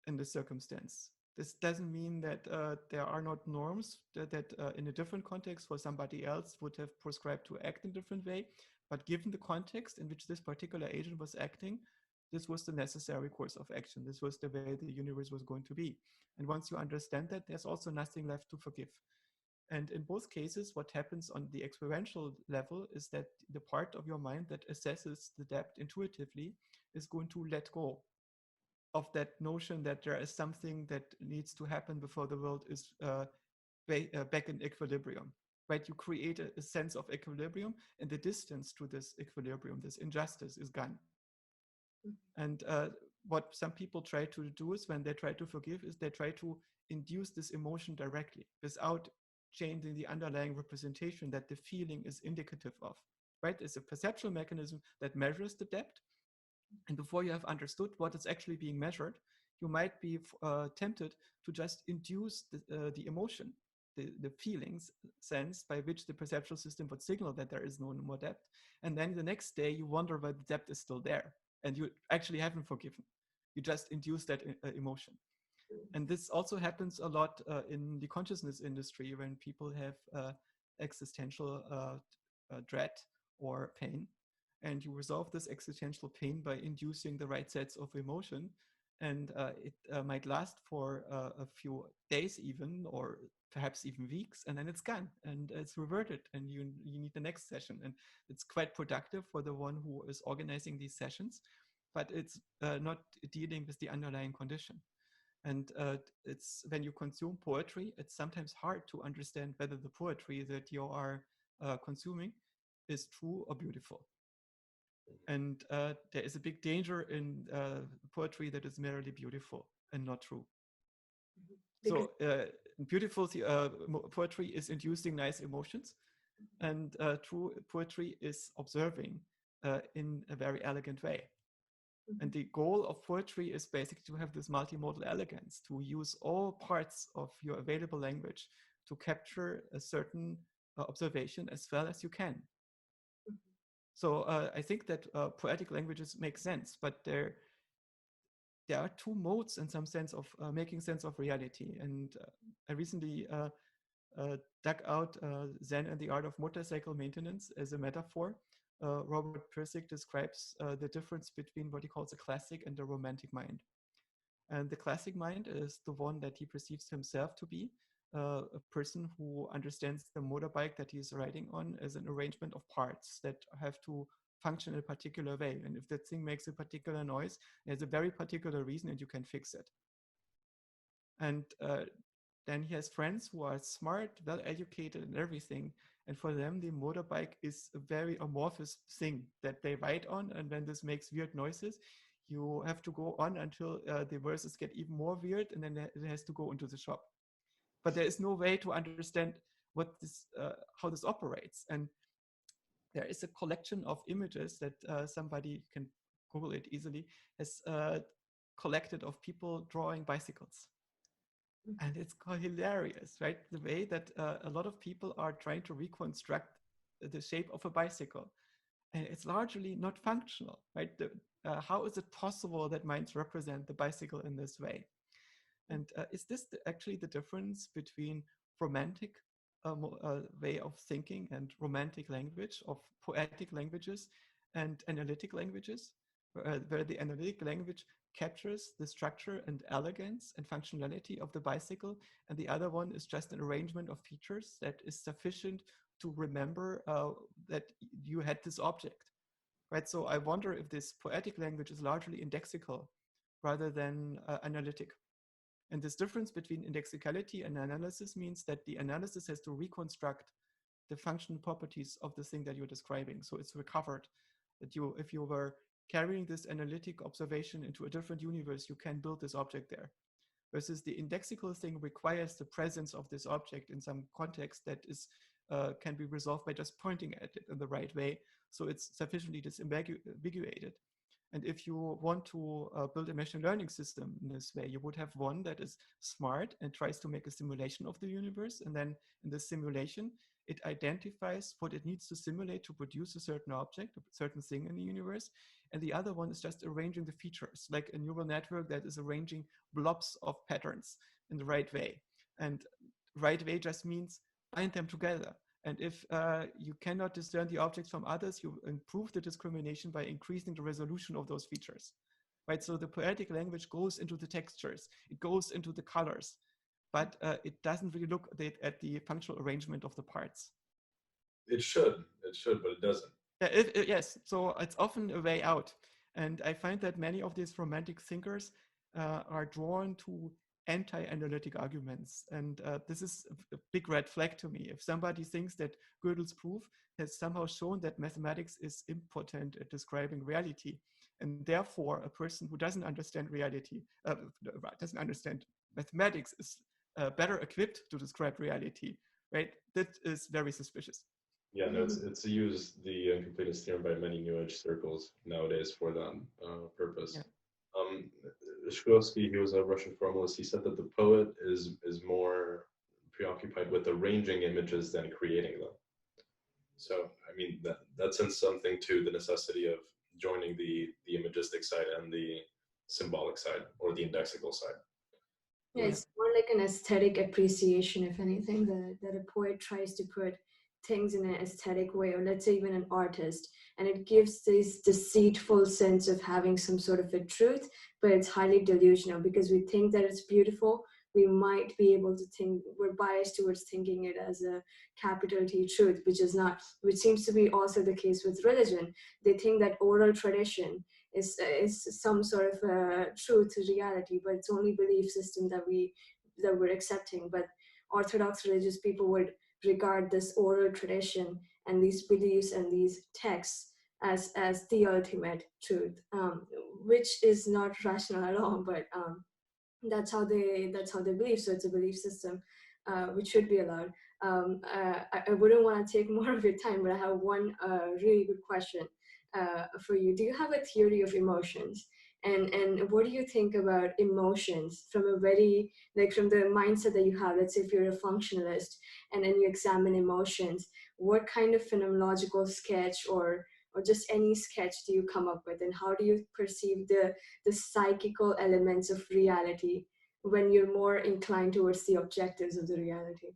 B: in this circumstance. This doesn't mean that there are not norms that in a different context for somebody else would have prescribed to act in a different way. But given the context in which this particular agent was acting, this was the necessary course of action. This was the way the universe was going to be. And once you understand that, there's also nothing left to forgive. And in both cases, what happens on the experiential level is that the part of your mind that assesses the debt intuitively is going to let go of that notion that there is something that needs to happen before the world is back in equilibrium, right? You create a sense of equilibrium, and the distance to this equilibrium, this injustice, is gone. And what some people try to do is, when they try to forgive, is they try to induce this emotion directly without changing the underlying representation that the feeling is indicative of, right? It's a perceptual mechanism that measures the depth. And before you have understood what is actually being measured, you might be tempted to just induce the emotion, the feelings sense by which the perceptual system would signal that there is no more depth. And then the next day you wonder why the depth is still there, and you actually haven't forgiven. You just induce that emotion. And this also happens a lot in the consciousness industry, when people have existential dread or pain. And you resolve this existential pain by inducing the right sets of emotion. And it might last for a few days even, or perhaps even weeks, and then it's gone and it's reverted, and you need the next session. And it's quite productive for the one who is organizing these sessions, but it's not dealing with the underlying condition. And it's when you consume poetry, it's sometimes hard to understand whether the poetry that you are consuming is true or beautiful. And there is a big danger in poetry that is merely beautiful and not true. So beautiful poetry is inducing nice emotions, and true poetry is observing in a very elegant way. And the goal of poetry is basically to have this multimodal elegance, to use all parts of your available language to capture a certain observation as well as you can. So I think that poetic languages make sense, but there are two modes in some sense of making sense of reality. And I recently dug out Zen and the Art of Motorcycle Maintenance as a metaphor. Robert Pirsig describes the difference between what he calls a classic and a romantic mind. And the classic mind is the one that he perceives himself to be, a person who understands the motorbike that he's riding on as an arrangement of parts that have to function in a particular way. And if that thing makes a particular noise, there's a very particular reason, and you can fix it. And then he has friends who are smart, well-educated and everything. And for them, the motorbike is a very amorphous thing that they ride on. And when this makes weird noises, you have to go on until the verses get even more weird, and then it has to go into the shop. But there is no way to understand what this, how this operates. And there is a collection of images that somebody can Google it easily, has collected of people drawing bicycles. And it's quite hilarious, right? The way that a lot of people are trying to reconstruct the shape of a bicycle. And it's largely not functional, right? How is it possible that minds represent the bicycle in this way? And is this actually the difference between romantic way of thinking and romantic language, of poetic languages and analytic languages? where the analytic language captures the structure and elegance and functionality of the bicycle, and the other one is just an arrangement of features that is sufficient to remember that you had this object, right? So I wonder if this poetic language is largely indexical rather than analytic. And this difference between indexicality and analysis means that the analysis has to reconstruct the functional properties of the thing that you're describing. So it's recovered. That if you were carrying this analytic observation into a different universe, you can build this object there. Versus the indexical thing requires the presence of this object in some context that is can be resolved by just pointing at it in the right way. So it's sufficiently disambiguated. And if you want to build a machine learning system in this way, you would have one that is smart and tries to make a simulation of the universe. And then in the simulation, it identifies what it needs to simulate to produce a certain object, a certain thing in the universe. And the other one is just arranging the features, like a neural network that is arranging blobs of patterns in the right way. And right way just means bind them together. And if you cannot discern the objects from others, you improve the discrimination by increasing the resolution of those features, right? So the poetic language goes into the textures, it goes into the colors, but it doesn't really look at the functional arrangement of the parts.
C: It should, but it doesn't.
B: Yeah, yes, so it's often a way out. And I find that many of these romantic thinkers are drawn to anti-analytic arguments. And this is a big red flag to me. If somebody thinks that Gödel's proof has somehow shown that mathematics is impotent at describing reality, and therefore a person who doesn't understand reality, doesn't understand mathematics is better equipped to describe reality, right? That is very suspicious.
C: Yeah, no, it's used the incompleteness theorem by many New Age circles nowadays for that purpose.
B: Yeah.
C: Shklovsky, he was a Russian formalist. He said that the poet is more preoccupied with arranging images than creating them. So, I mean, that sends something to the necessity of joining the imagistic side and the symbolic side, or the indexical side.
A: Yeah, it's more like an aesthetic appreciation, if anything, that a poet tries to put things in an aesthetic way, or let's say even an artist, and it gives this deceitful sense of having some sort of a truth, but it's highly delusional because we think that it's beautiful. We might be able to think, we're biased towards thinking it as a capital T truth, which is not, which seems to be also the case with religion. They think that oral tradition is some sort of a truth to reality, but it's only belief system that we're accepting. But Orthodox religious people would regard this oral tradition and these beliefs and these texts as the ultimate truth, which is not rational at all, but that's how they believe. So it's a belief system which should be allowed. I wouldn't want to take more of your time, but I have one really good question for you. Do you have a theory of emotions? And what do you think about emotions from a very, like, from the mindset that you have? Let's say if you're a functionalist and then you examine emotions, what kind of phenomenological sketch or just any sketch do you come up with, and how do you perceive the psychical elements of reality when you're more inclined towards the objectives of the reality?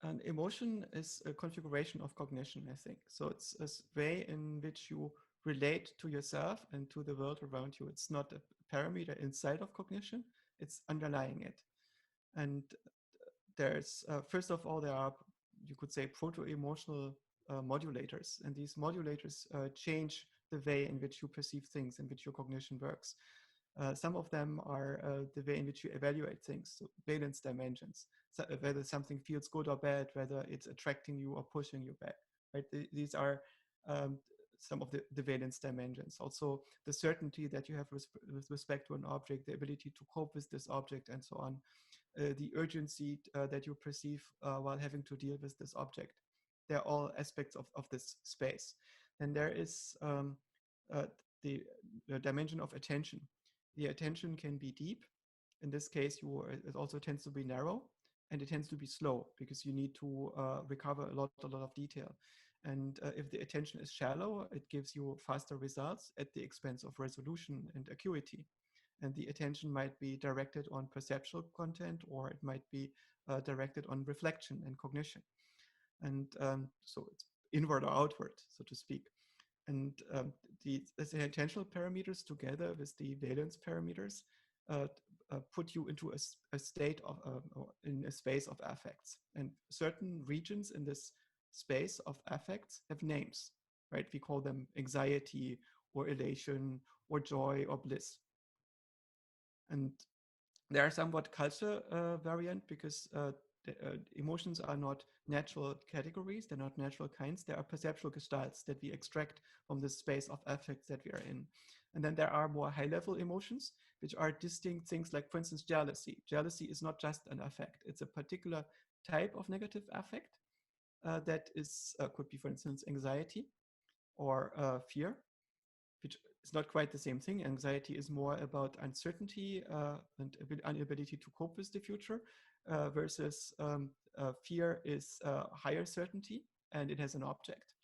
B: An emotion is a configuration of cognition, I think. So it's a way in which you relate to yourself and to the world around you. It's not a parameter inside of cognition, it's underlying it. And there's, first of all, there are, you could say, proto-emotional modulators. And these modulators change the way in which you perceive things, in which your cognition works. Some of them are the way in which you evaluate things, so valence dimensions, so whether something feels good or bad, whether it's attracting you or pushing you back, right? These are some of the valence dimensions. Also, the certainty that you have with respect to an object, the ability to cope with this object, and so on. The urgency that you perceive while having to deal with this object. They're all aspects of this space. And there is the dimension of attention. The attention can be deep. In this case, it also tends to be narrow, and it tends to be slow because you need to recover a lot of detail. And if the attention is shallow, it gives you faster results at the expense of resolution and acuity. And the attention might be directed on perceptual content, or it might be directed on reflection and cognition. And so it's inward or outward, so to speak. And the attentional parameters together with the valence parameters put you into a state of, or in a space of affects. And certain regions in this space of affects have names, right? We call them anxiety or elation or joy or bliss. And they are somewhat culture variant because emotions are not natural categories, they're not natural kinds, they are perceptual gestalts that we extract from the space of affects that we are in. And then there are more high-level emotions, which are distinct things like, for instance, jealousy. Jealousy is not just an affect, it's a particular type of negative affect that is could be, for instance, anxiety or fear, which is not quite the same thing. Anxiety is more about uncertainty and inability to cope with the future, versus fear is higher certainty and it has an object.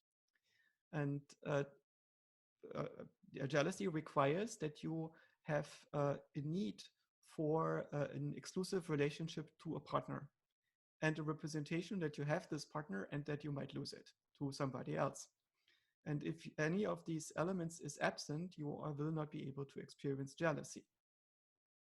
B: And jealousy requires that you have a need for an exclusive relationship to a partner and a representation that you have this partner and that you might lose it to somebody else. And if any of these elements is absent, you will not be able to experience jealousy,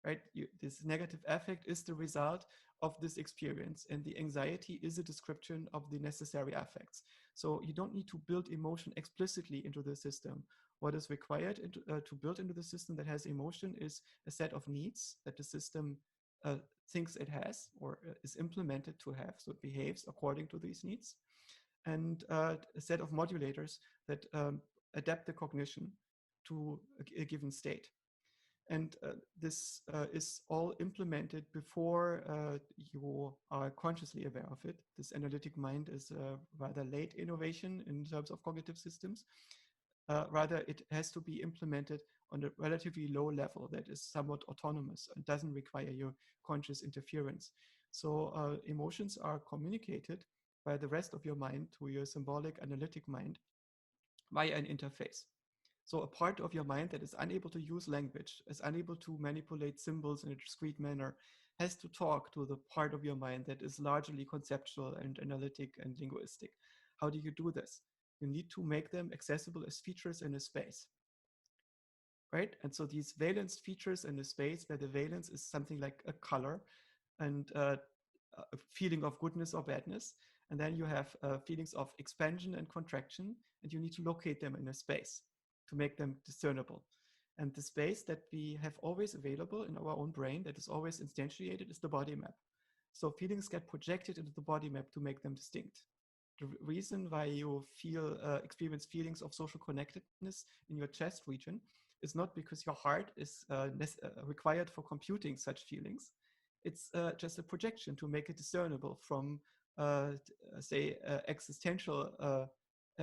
B: right? This negative affect is the result of this experience, and the anxiety is a description of the necessary affects. So you don't need to build emotion explicitly into the system. What is required to build into the system that has emotion is a set of needs that the system thinks it has or is implemented to have, so it behaves according to these needs, and a set of modulators that adapt the cognition to a given state. And this is all implemented before you are consciously aware of it. This analytic mind is a rather late innovation in terms of cognitive systems. Rather, it has to be implemented on a relatively low level that is somewhat autonomous and doesn't require your conscious interference. So emotions are communicated by the rest of your mind to your symbolic analytic mind via an interface. So a part of your mind that is unable to use language, is unable to manipulate symbols in a discrete manner, has to talk to the part of your mind that is largely conceptual and analytic and linguistic. How do you do this? You need to make them accessible as features in a space, right? And so these valence features in a space where the valence is something like a color and a feeling of goodness or badness. And then you have feelings of expansion and contraction, and you need to locate them in a space to make them discernible. And the space that we have always available in our own brain that is always instantiated is the body map. So feelings get projected into the body map to make them distinct. The reason why you experience feelings of social connectedness in your chest region is not because your heart is required for computing such feelings. It's just a projection to make it discernible from, say, existential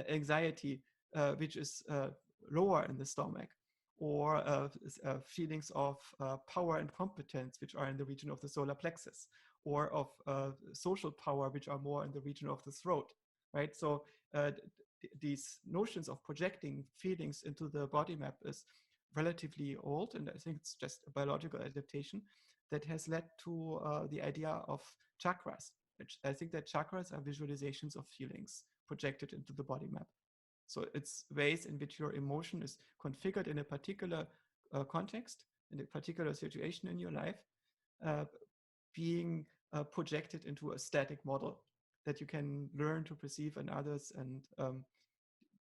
B: anxiety, which is lower in the stomach, or feelings of power and competence, which are in the region of the solar plexus, or of social power, which are more in the region of the throat, right? So these notions of projecting feelings into the body map is relatively old, and I think it's just a biological adaptation that has led to the idea of chakras. I think that chakras are visualizations of feelings projected into the body map. So it's ways in which your emotion is configured in a particular context, in a particular situation in your life, being projected into a static model that you can learn to perceive in others, and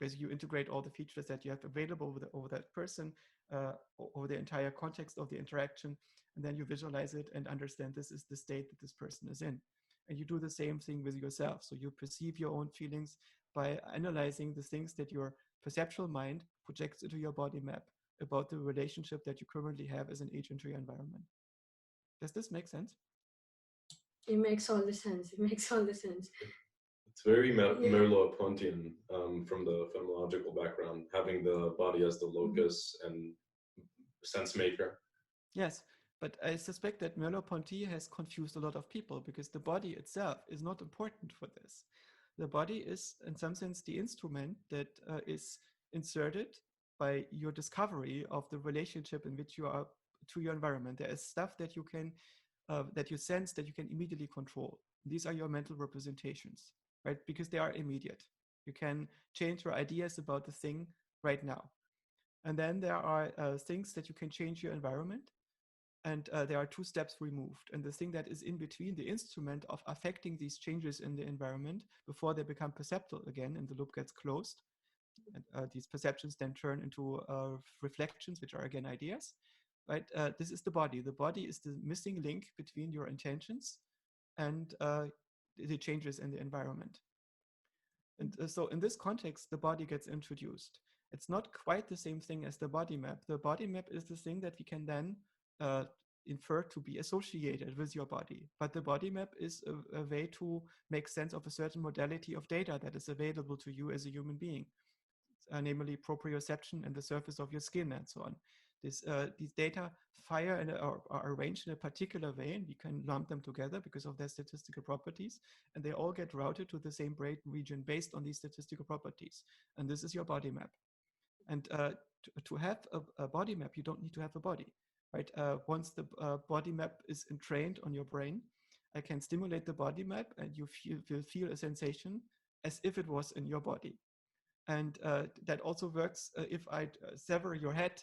B: basically you integrate all the features that you have available over that person, over the entire context of the interaction, and then you visualize it and understand this is the state that this person is in. And you do the same thing with yourself. So you perceive your own feelings by analyzing the things that your perceptual mind projects into your body map about the relationship that you currently have as an agent to your environment. Does this make sense?
A: It makes all the sense. It makes all the sense.
C: It's very Merleau-Pontian from the phenomenological background, having the body as the locus and sense maker.
B: Yes, but I suspect that Merleau-Ponty has confused a lot of people because the body itself is not important for this. The body is, in some sense, the instrument that is inserted by your discovery of the relationship in which you are to your environment. There is stuff that you can, that you sense that you can immediately control. These are your mental representations, right? Because they are immediate. You can change your ideas about the thing right now. And then there are things that you can change your environment. And there are 2 steps removed. And the thing that is in between, the instrument of affecting these changes in the environment before they become perceptual again and the loop gets closed. And these perceptions then turn into reflections, which are again ideas. Right? This is the body. The body is the missing link between your intentions and the changes in the environment. And so in this context, the body gets introduced. It's not quite the same thing as the body map. The body map is the thing that we can then infer to be associated with your body. But the body map is a way to make sense of a certain modality of data that is available to you as a human being, namely proprioception and the surface of your skin and so on. These data fire and are arranged in a particular way, and we can lump them together because of their statistical properties, and they all get routed to the same brain region based on these statistical properties. And this is your body map. And to have a body map, you don't need to have a body, right? Once the body map is entrained on your brain, I can stimulate the body map, and you will feel a sensation as if it was in your body. And that also works if I sever your head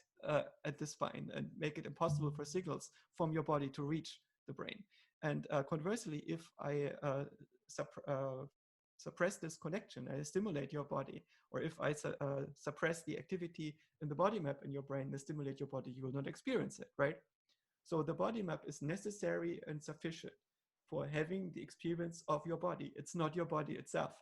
B: at the spine and make it impossible for signals from your body to reach the brain. And conversely, if I suppress this connection, I stimulate your body, or if I suppress the activity in the body map in your brain and stimulate your body, you will not experience it, right? So the body map is necessary and sufficient for having the experience of your body. It's not your body itself.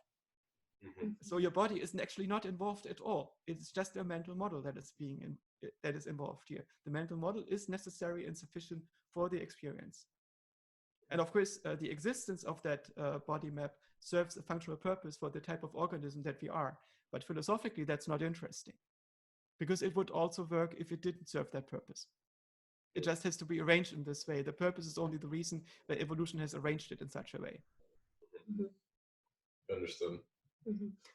B: So your body is actually not involved at all. It's just a mental model that is involved here. The mental model is necessary and sufficient for the experience. And of course, the existence of that body map serves a functional purpose for the type of organism that we are. But philosophically, that's not interesting, because it would also work if it didn't serve that purpose. It just has to be arranged in this way. The purpose is only the reason that evolution has arranged it in such a way.
C: Understood.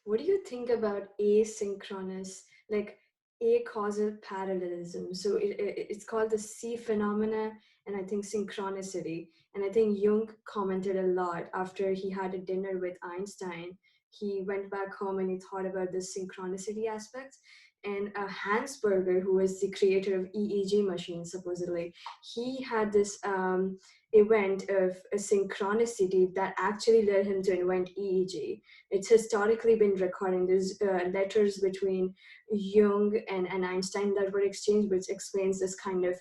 A: What do you think about asynchronous, like a-causal parallelism? So it's called the C phenomena, and I think synchronicity. And I think Jung commented a lot after he had a dinner with Einstein. He went back home and he thought about the synchronicity aspects. And Hans Berger, who was the creator of EEG machines, supposedly, he had this event of a synchronicity that actually led him to invent EEG. It's historically been recording. There's letters between Jung and Einstein that were exchanged, which explains this kind of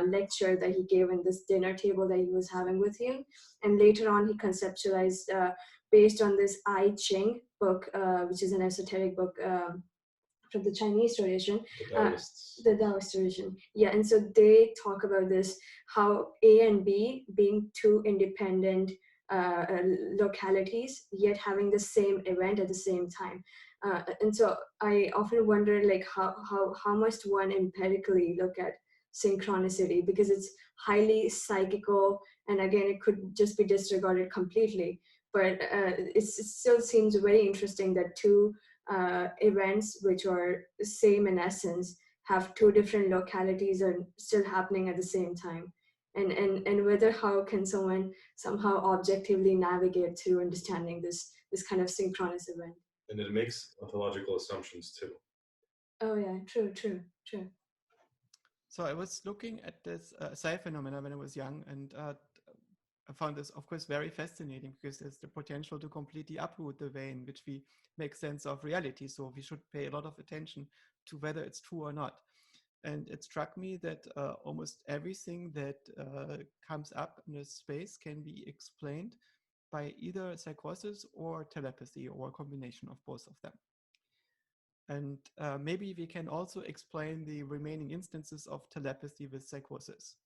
A: lecture that he gave in this dinner table that he was having with Jung. And later on, he conceptualized, based on this I Ching book, which is an esoteric book from the Chinese tradition, the Taoist tradition. Yeah, and so they talk about this, how A and B being 2 independent localities, yet having the same event at the same time. And so I often wonder, like, how must one empirically look at synchronicity, because it's highly psychical, and again, it could just be disregarded completely. But it still seems very interesting that 2 events which are same in essence have 2 different localities and still happening at the same time, and whether how can someone somehow objectively navigate through understanding this kind of synchronous event.
C: And it makes ontological assumptions too.
A: Oh yeah, true.
B: So I was looking at this psi phenomena when I was young, and I found this, of course, very fascinating, because there's the potential to completely uproot the way in which we make sense of reality. So we should pay a lot of attention to whether it's true or not. And it struck me that almost everything that comes up in this space can be explained by either psychosis or telepathy, or a combination of both of them. And maybe we can also explain the remaining instances of telepathy with psychosis,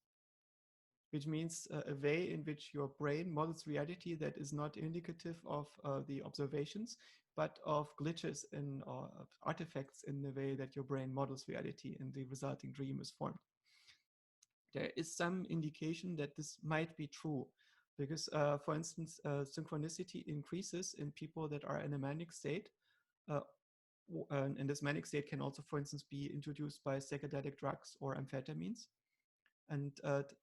B: which means a way in which your brain models reality that is not indicative of the observations, but of glitches in artifacts in the way that your brain models reality and the resulting dream is formed. There is some indication that this might be true, because, for instance, synchronicity increases in people that are in a manic state. And this manic state can also, for instance, be introduced by psychedelic drugs or amphetamines. And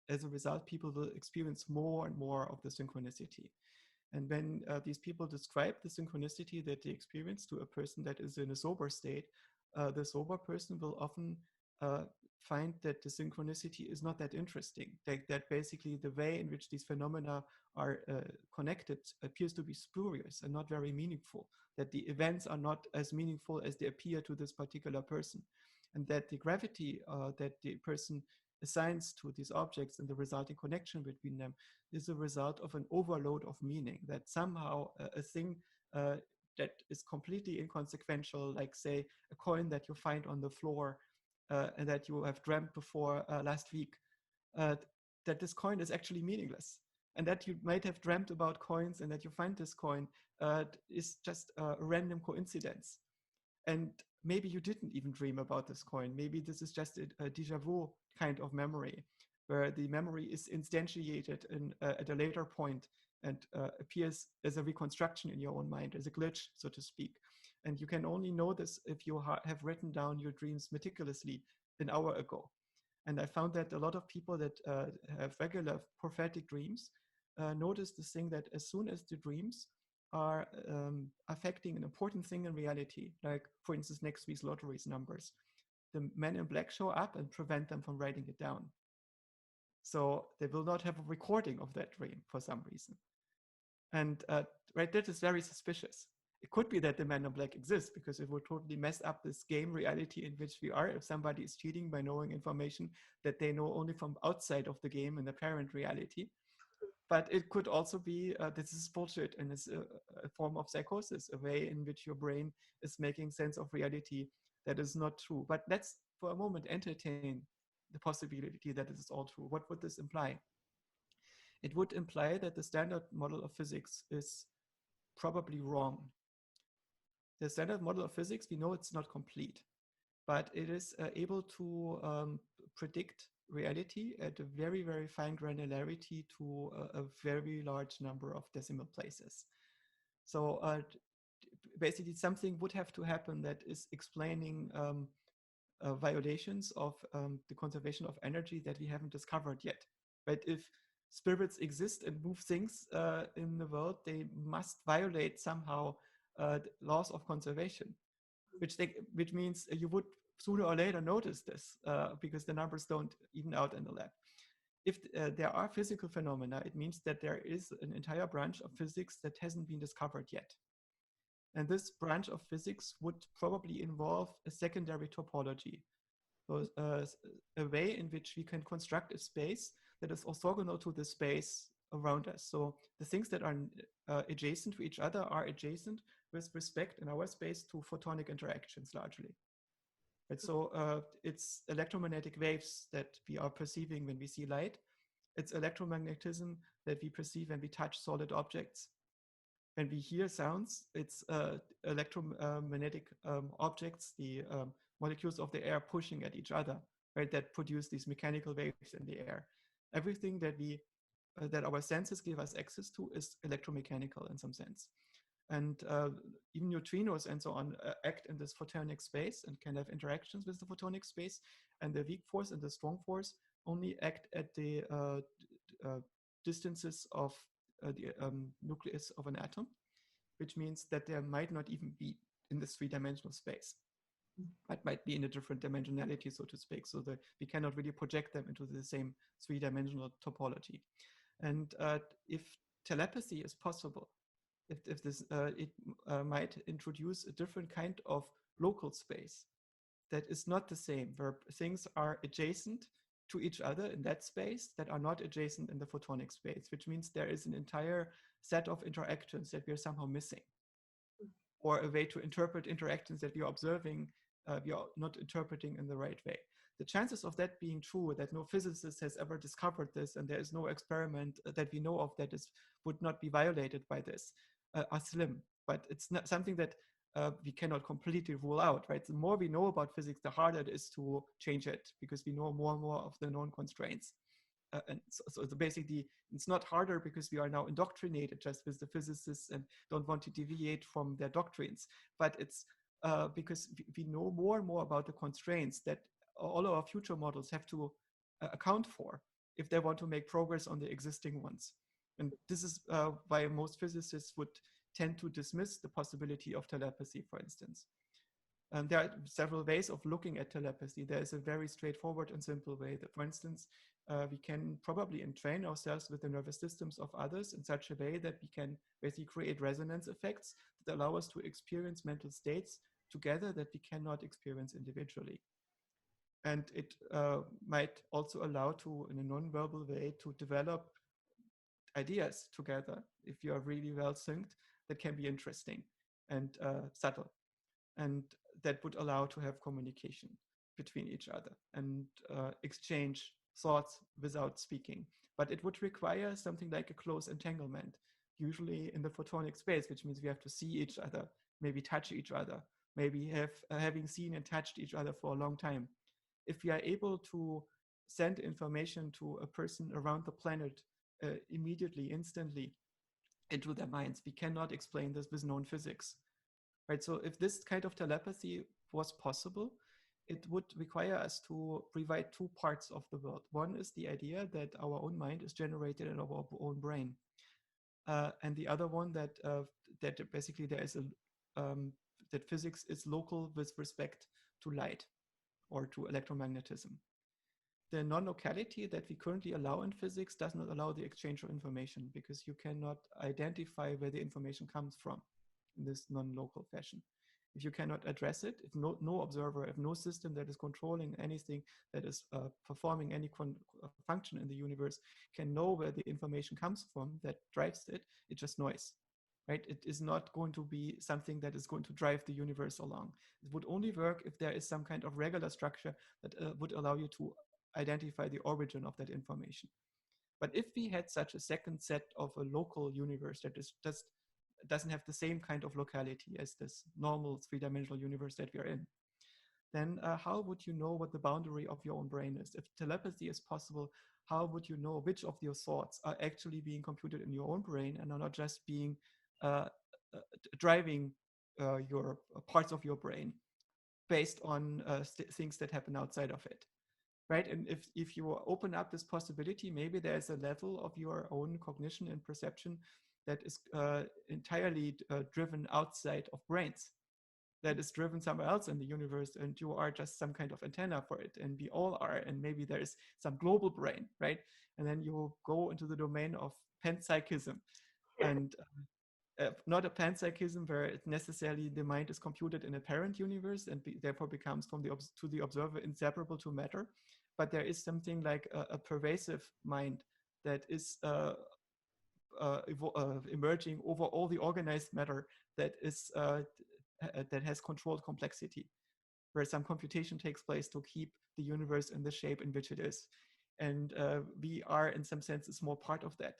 B: as a result, people will experience more and more of the synchronicity. And when these people describe the synchronicity that they experience to a person that is in a sober state, the sober person will often find that the synchronicity is not that interesting, that basically the way in which these phenomena are connected appears to be spurious and not very meaningful, that the events are not as meaningful as they appear to this particular person, and that the gravity that the person assigns to these objects and the resulting connection between them is a result of an overload of meaning, that somehow a thing that is completely inconsequential, like say a coin that you find on the floor and that you have dreamt before last week, that this coin is actually meaningless. And that you might have dreamt about coins and that you find this coin is just a random coincidence. And maybe you didn't even dream about this coin. Maybe this is just a déjà vu kind of memory, where the memory is instantiated at a later point and appears as a reconstruction in your own mind, as a glitch, so to speak. And you can only know this if you have written down your dreams meticulously an hour ago. And I found that a lot of people that have regular prophetic dreams notice this thing, that as soon as the dreams are affecting an important thing in reality, like for instance next week's lottery's numbers, the men in black show up and prevent them from writing it down. So they will not have a recording of that dream for some reason. And right, that is very suspicious. It could be that the man in black exists, because it would totally mess up this game reality in which we are if somebody is cheating by knowing information that they know only from outside of the game in the parent reality. But it could also be this is bullshit, and it's a form of psychosis, a way in which your brain is making sense of reality that is not true. But let's for a moment entertain the possibility that this is all true. What would this imply? It would imply that the standard model of physics is probably wrong. The standard model of physics, we know it's not complete, but it is able to predict reality at a very, very fine granularity to a very large number of decimal places. So basically something would have to happen that is explaining violations of the conservation of energy that we haven't discovered yet. But if spirits exist and move things in the world, they must violate somehow laws of conservation, which means you would sooner or later notice this because the numbers don't even out in the lab. If there are physical phenomena, it means that there is an entire branch of physics that hasn't been discovered yet. And this branch of physics would probably involve a secondary topology, so a way in which we can construct a space that is orthogonal to the space around us. So the things that are adjacent to each other are adjacent with respect in our space to photonic interactions largely. And so it's electromagnetic waves that we are perceiving when we see light. It's electromagnetism that we perceive when we touch solid objects. When we hear sounds, it's electromagnetic objects, the molecules of the air pushing at each other, right, that produce these mechanical waves in the air. Everything that that our senses give us access to is electromechanical in some sense. And even neutrinos and so on act in this photonic space and can have interactions with the photonic space. And the weak force and the strong force only act at the distances of the nucleus of an atom, which means that there might not even be in this three-dimensional space. It might be in a different dimensionality, so to speak, so that we cannot really project them into the same three-dimensional topology. And if telepathy is possible, if this, it might introduce a different kind of local space that is not the same, where things are adjacent to each other in that space that are not adjacent in the photonic space, which means there is an entire set of interactions that we are somehow missing, or a way to interpret interactions that we are observing, we are not interpreting in the right way. The chances of that being true, that no physicist has ever discovered this, and there is no experiment that we know of that would not be violated by this, are slim. But it's not something that we cannot completely rule out, right? The more we know about physics, the harder it is to change it, because we know more and more of the known constraints. And so basically, it's not harder because we are now indoctrinated just with the physicists and don't want to deviate from their doctrines. But it's because we know more and more about the constraints that all our future models have to account for if they want to make progress on the existing ones. And this is why most physicists would tend to dismiss the possibility of telepathy, for instance. There are several ways of looking at telepathy. There is a very straightforward and simple way that, for instance, we can probably entrain ourselves with the nervous systems of others in such a way that we can basically create resonance effects that allow us to experience mental states together that we cannot experience individually. And it might also allow to, in a non-verbal way, to develop ideas together, if you are really well synced, that can be interesting and subtle. And that would allow to have communication between each other and exchange thoughts without speaking. But it would require something like a close entanglement, usually in the photonic space, which means we have to see each other, maybe touch each other, maybe having seen and touched each other for a long time. If we are able to send information to a person around the planet immediately, instantly, into their minds, we cannot explain this with known physics. Right? So if this kind of telepathy was possible, it would require us to provide two parts of the world. One is the idea that our own mind is generated in our own brain. And the other one that basically there is that physics is local with respect to light or to electromagnetism. The non-locality that we currently allow in physics does not allow the exchange of information, because you cannot identify where the information comes from in this non-local fashion. If you cannot address it, if no observer, if no system that is controlling anything that is performing any function in the universe can know where the information comes from that drives it, it's just noise, right? It is not going to be something that is going to drive the universe along. It would only work if there is some kind of regular structure that would allow you to identify the origin of that information. But if we had such a second set of a local universe that is just doesn't have the same kind of locality as this normal three-dimensional universe that we are in, then how would you know what the boundary of your own brain is? If telepathy is possible, how would you know which of your thoughts are actually being computed in your own brain and are not just being driving your parts of your brain based on things that happen outside of it? Right? And if you open up this possibility, maybe there's a level of your own cognition and perception that is entirely driven outside of brains, that is driven somewhere else in the universe, and you are just some kind of antenna for it, and we all are, and maybe there is some global brain, right? And then you go into the domain of panpsychism, and not a panpsychism where it necessarily the mind is computed in a parent universe and therefore becomes to the observer inseparable to matter, but there is something like a pervasive mind that is emerging over all the organized matter that is that has controlled complexity, where some computation takes place to keep the universe in the shape in which it is. And we are, in some sense, a small part of that,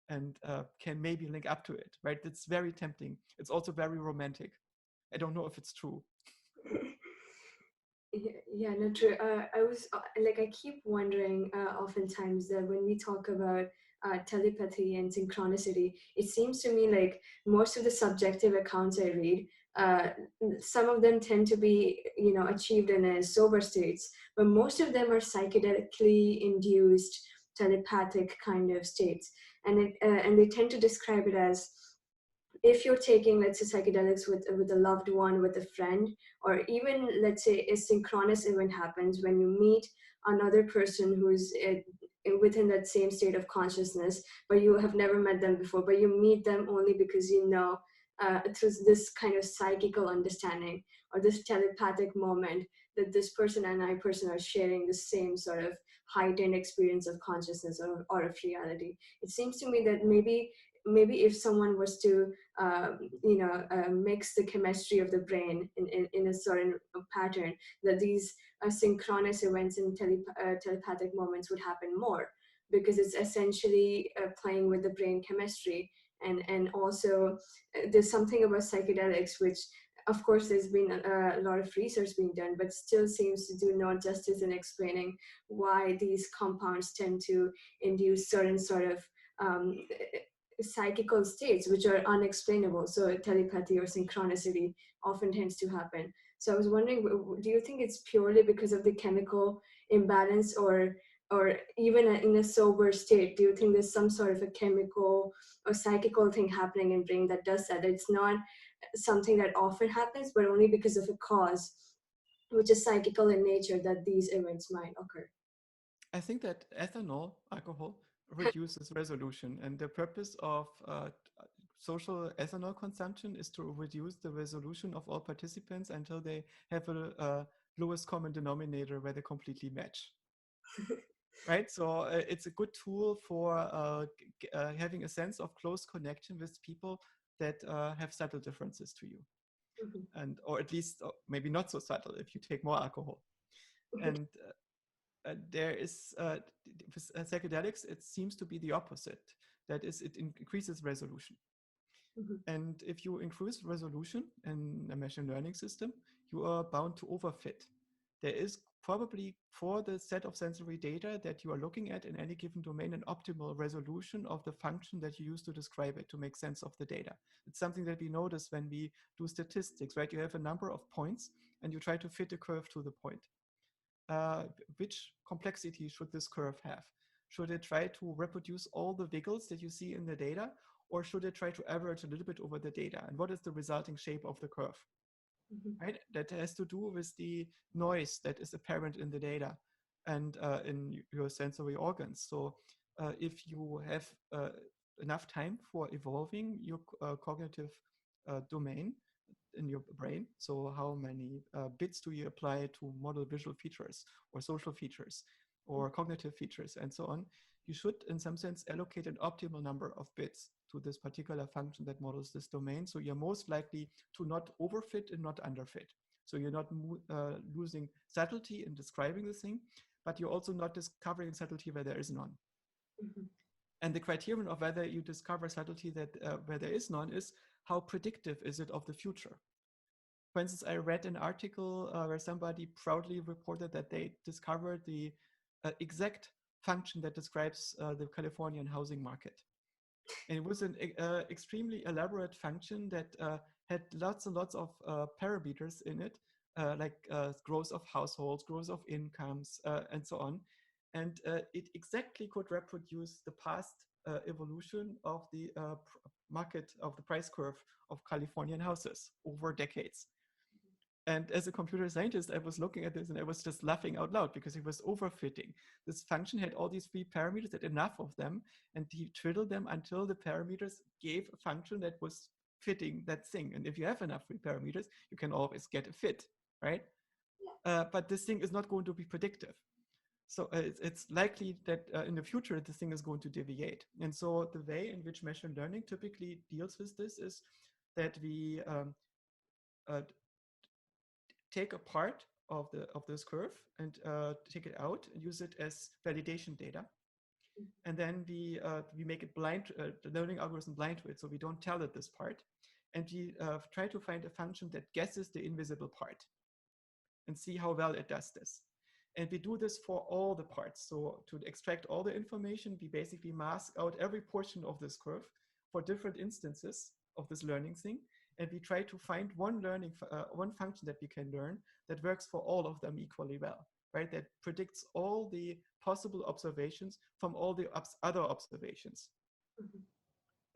B: and can maybe link up to it, right? It's very tempting. It's also very romantic. I don't know if it's true.
A: Yeah, no, true. I was I keep wondering oftentimes that when we talk about telepathy and synchronicity, it seems to me like most of the subjective accounts I read, some of them tend to be, achieved in a sober states, but most of them are psychedelically induced telepathic kind of states, and they tend to describe it as, if you're taking, let's say, psychedelics with a loved one, with a friend, or even, let's say, a synchronous event happens when you meet another person who's within that same state of consciousness, but you have never met them before, but you meet them only because through this kind of psychical understanding or this telepathic moment that this person and I person are sharing the same sort of heightened experience of consciousness or of reality. It seems to me that maybe if someone was to mix the chemistry of the brain in a certain pattern, that these synchronous events and telepathic moments would happen more, because it's essentially playing with the brain chemistry. And also there's something about psychedelics which, of course, there's been a lot of research being done, but still seems to do no justice in explaining why these compounds tend to induce certain sort of psychical states which are unexplainable. So telepathy or synchronicity often tends to happen. So I was wondering, do you think it's purely because of the chemical imbalance, or even in a sober state, do you think there's some sort of a chemical or psychical thing happening in brain that does that? It's not something that often happens, but only because of a cause which is psychical in nature that these events might occur.
B: I think that ethanol, alcohol, reduces resolution, and the purpose of social ethanol consumption is to reduce the resolution of all participants until they have a lowest common denominator where they completely match. Right, so it's a good tool for having a sense of close connection with people that have subtle differences to you, and or at least maybe not so subtle if you take more alcohol. And there is with psychedelics, it seems to be the opposite. That is, it increases resolution. And if you increase resolution in a machine learning system, you are bound to overfit. There is probably, for the set of sensory data that you are looking at in any given domain, an optimal resolution of the function that you use to describe it, to make sense of the data. It's something that we notice when we do statistics, right? You have a number of points and you try to fit a curve to the point. Which complexity should this curve have? Should it try to reproduce all the wiggles that you see in the data, or should it try to average a little bit over the data? And what is the resulting shape of the curve? Right? That has to do with the noise that is apparent in the data and in your sensory organs. So if you have enough time for evolving your cognitive domain in your brain, so how many bits do you apply to model visual features or social features or cognitive features and so on, you should in some sense allocate an optimal number of bits to this particular function that models this domain. So you're most likely to not overfit and not underfit. So you're not losing subtlety in describing the thing, but you're also not discovering subtlety where there is none. And the criterion of whether you discover subtlety that where there is none is how predictive is it of the future. For instance, I read an article where somebody proudly reported that they discovered the exact function that describes the Californian housing market. And it was an extremely elaborate function that had lots and lots of parameters in it, like growth of households, growth of incomes, and so on. And it exactly could reproduce the past evolution of the market, of the price curve of Californian houses over decades. And as a computer scientist, I was looking at this and I was just laughing out loud because it was overfitting. This function had all these three parameters, had enough of them, and he twiddled them until the parameters gave a function that was fitting that thing. And if you have enough free parameters, you can always get a fit, right? But this thing is not going to be predictive. So it's likely that in the future, this thing is going to deviate. And so the way in which machine learning typically deals with this is that we take a part of this curve and take it out and use it as validation data. And then we make it blind, the learning algorithm blind to it, so we don't tell it this part. And we try to find a function that guesses the invisible part and see how well it does this. And we do this for all the parts. So to extract all the information, we basically mask out every portion of this curve for different instances of this learning thing. And we try to find one function that we can learn that works for all of them equally well, right? That predicts all the possible observations from all the other observations.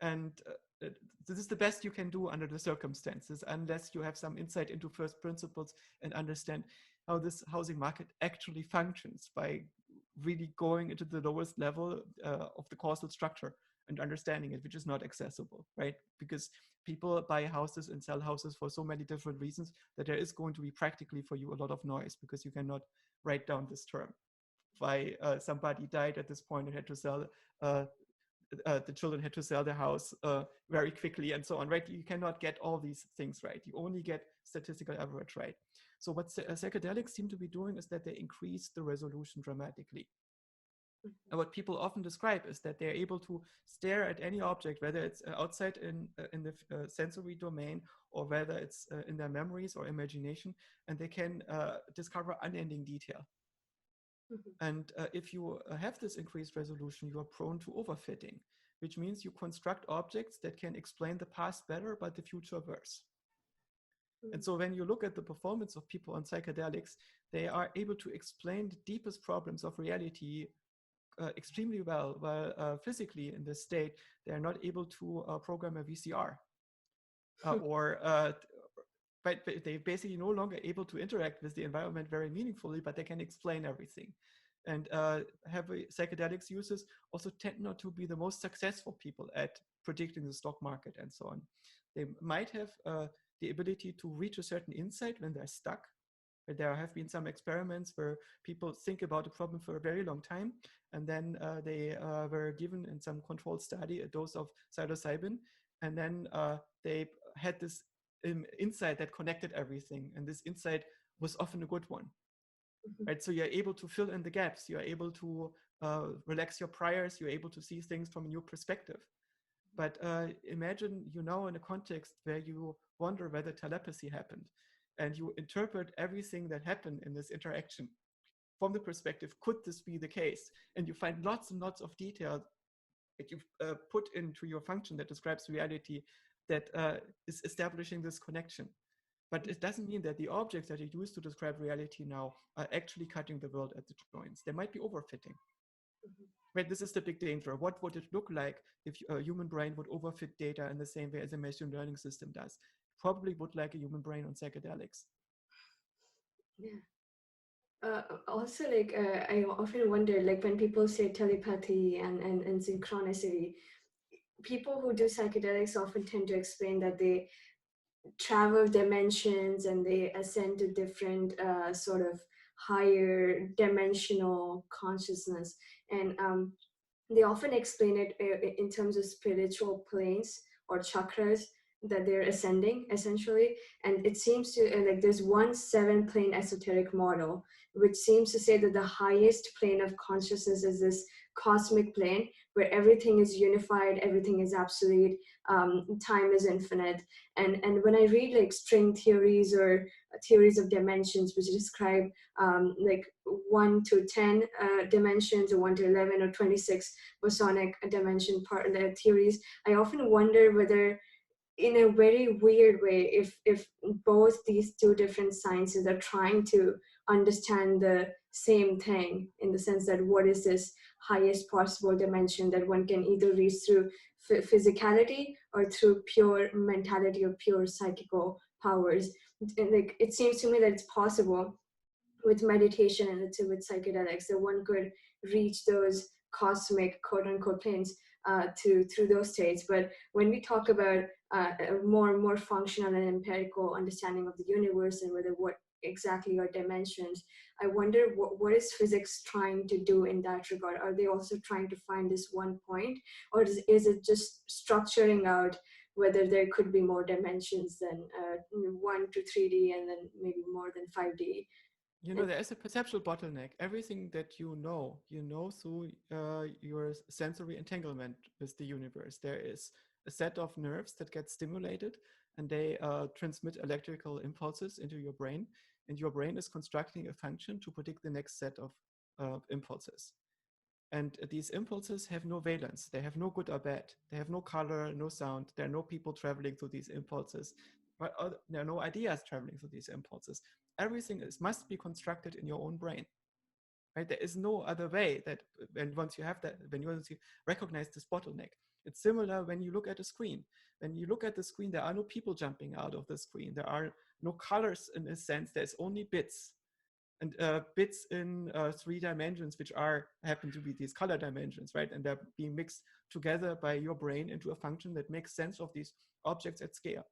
B: And this is the best you can do under the circumstances, unless you have some insight into first principles and understand how this housing market actually functions by really going into the lowest level of the causal structure and understanding it, which is not accessible, right? Because people buy houses and sell houses for so many different reasons that there is going to be practically for you a lot of noise, because you cannot write down this term. Why somebody died at this point and had to sell, the children had to sell their house very quickly and so on, right? You cannot get all these things right. You only get statistical average right. So what psychedelics seem to be doing is that they increase the resolution dramatically. And what people often describe is that they're able to stare at any object, whether it's outside in the sensory domain or whether it's in their memories or imagination, and they can discover unending detail. And if you have this increased resolution, you are prone to overfitting, which means you construct objects that can explain the past better, but the future worse. And so when you look at the performance of people on psychedelics, they are able to explain the deepest problems of reality extremely well, while physically in this state, they are not able to program a VCR. But they're basically no longer able to interact with the environment very meaningfully, but they can explain everything. And heavy psychedelics users also tend not to be the most successful people at predicting the stock market and so on. They might have the ability to reach a certain insight when they're stuck. There have been some experiments where people think about a problem for a very long time, and then they were given in some controlled study a dose of psilocybin, and then they had this insight that connected everything, and this insight was often a good one. Right, so you're able to fill in the gaps, you're able to relax your priors, you're able to see things from a new perspective. But imagine you now in a context where you wonder whether telepathy happened, and you interpret everything that happened in this interaction from the perspective, could this be the case? And you find lots and lots of detail that you've put into your function that describes reality that is establishing this connection. But it doesn't mean that the objects that you use to describe reality now are actually cutting the world at the joints. They might be overfitting. Right, this is the big danger. What would it look like if a human brain would overfit data in the same way as a machine learning system does? Probably would like a human brain on psychedelics.
A: Yeah. Also, I often wonder, like when people say telepathy and synchronicity, people who do psychedelics often tend to explain that they travel dimensions and they ascend to different sort of higher dimensional consciousness. And they often explain it in terms of spiritual planes or chakras that they're ascending essentially. And it seems to like there's one 7-plane esoteric model which seems to say that the highest plane of consciousness is this cosmic plane where everything is unified, everything is absolute, time is infinite. And when I read like string theories or theories of dimensions which describe like 1 to 10 dimensions, or 1 to 11 or 26 bosonic dimension part of the theories, I often wonder whether in a very weird way if both these two different sciences are trying to understand the same thing, in the sense that what is this highest possible dimension that one can either reach through physicality or through pure mentality or pure psychical powers. And like it seems to me that it's possible with meditation and with psychedelics that one could reach those cosmic quote unquote planes through those states. But when we talk about a more functional and empirical understanding of the universe and whether what exactly are dimensions, I wonder what is physics trying to do in that regard? Are they also trying to find this one point, or is it just structuring out whether there could be more dimensions than 1 to 3D and then maybe more than 5D?
B: You know, there is a perceptual bottleneck. Everything that you know through your sensory entanglement with the universe. There is a set of nerves that get stimulated, and they transmit electrical impulses into your brain, and your brain is constructing a function to predict the next set of impulses. And these impulses have no valence. They have no good or bad. They have no color, no sound. There are no people traveling through these impulses. But there are no ideas traveling through these impulses. Everything must be constructed in your own brain. Right? There is no other way that, and once you have that, when you recognize this bottleneck, it's similar when you look at a screen. When you look at the screen, there are no people jumping out of the screen. There are no colors in a sense. There's only bits. And bits in 3 dimensions, which happen to be these color dimensions, right? And they're being mixed together by your brain into a function that makes sense of these objects at scale.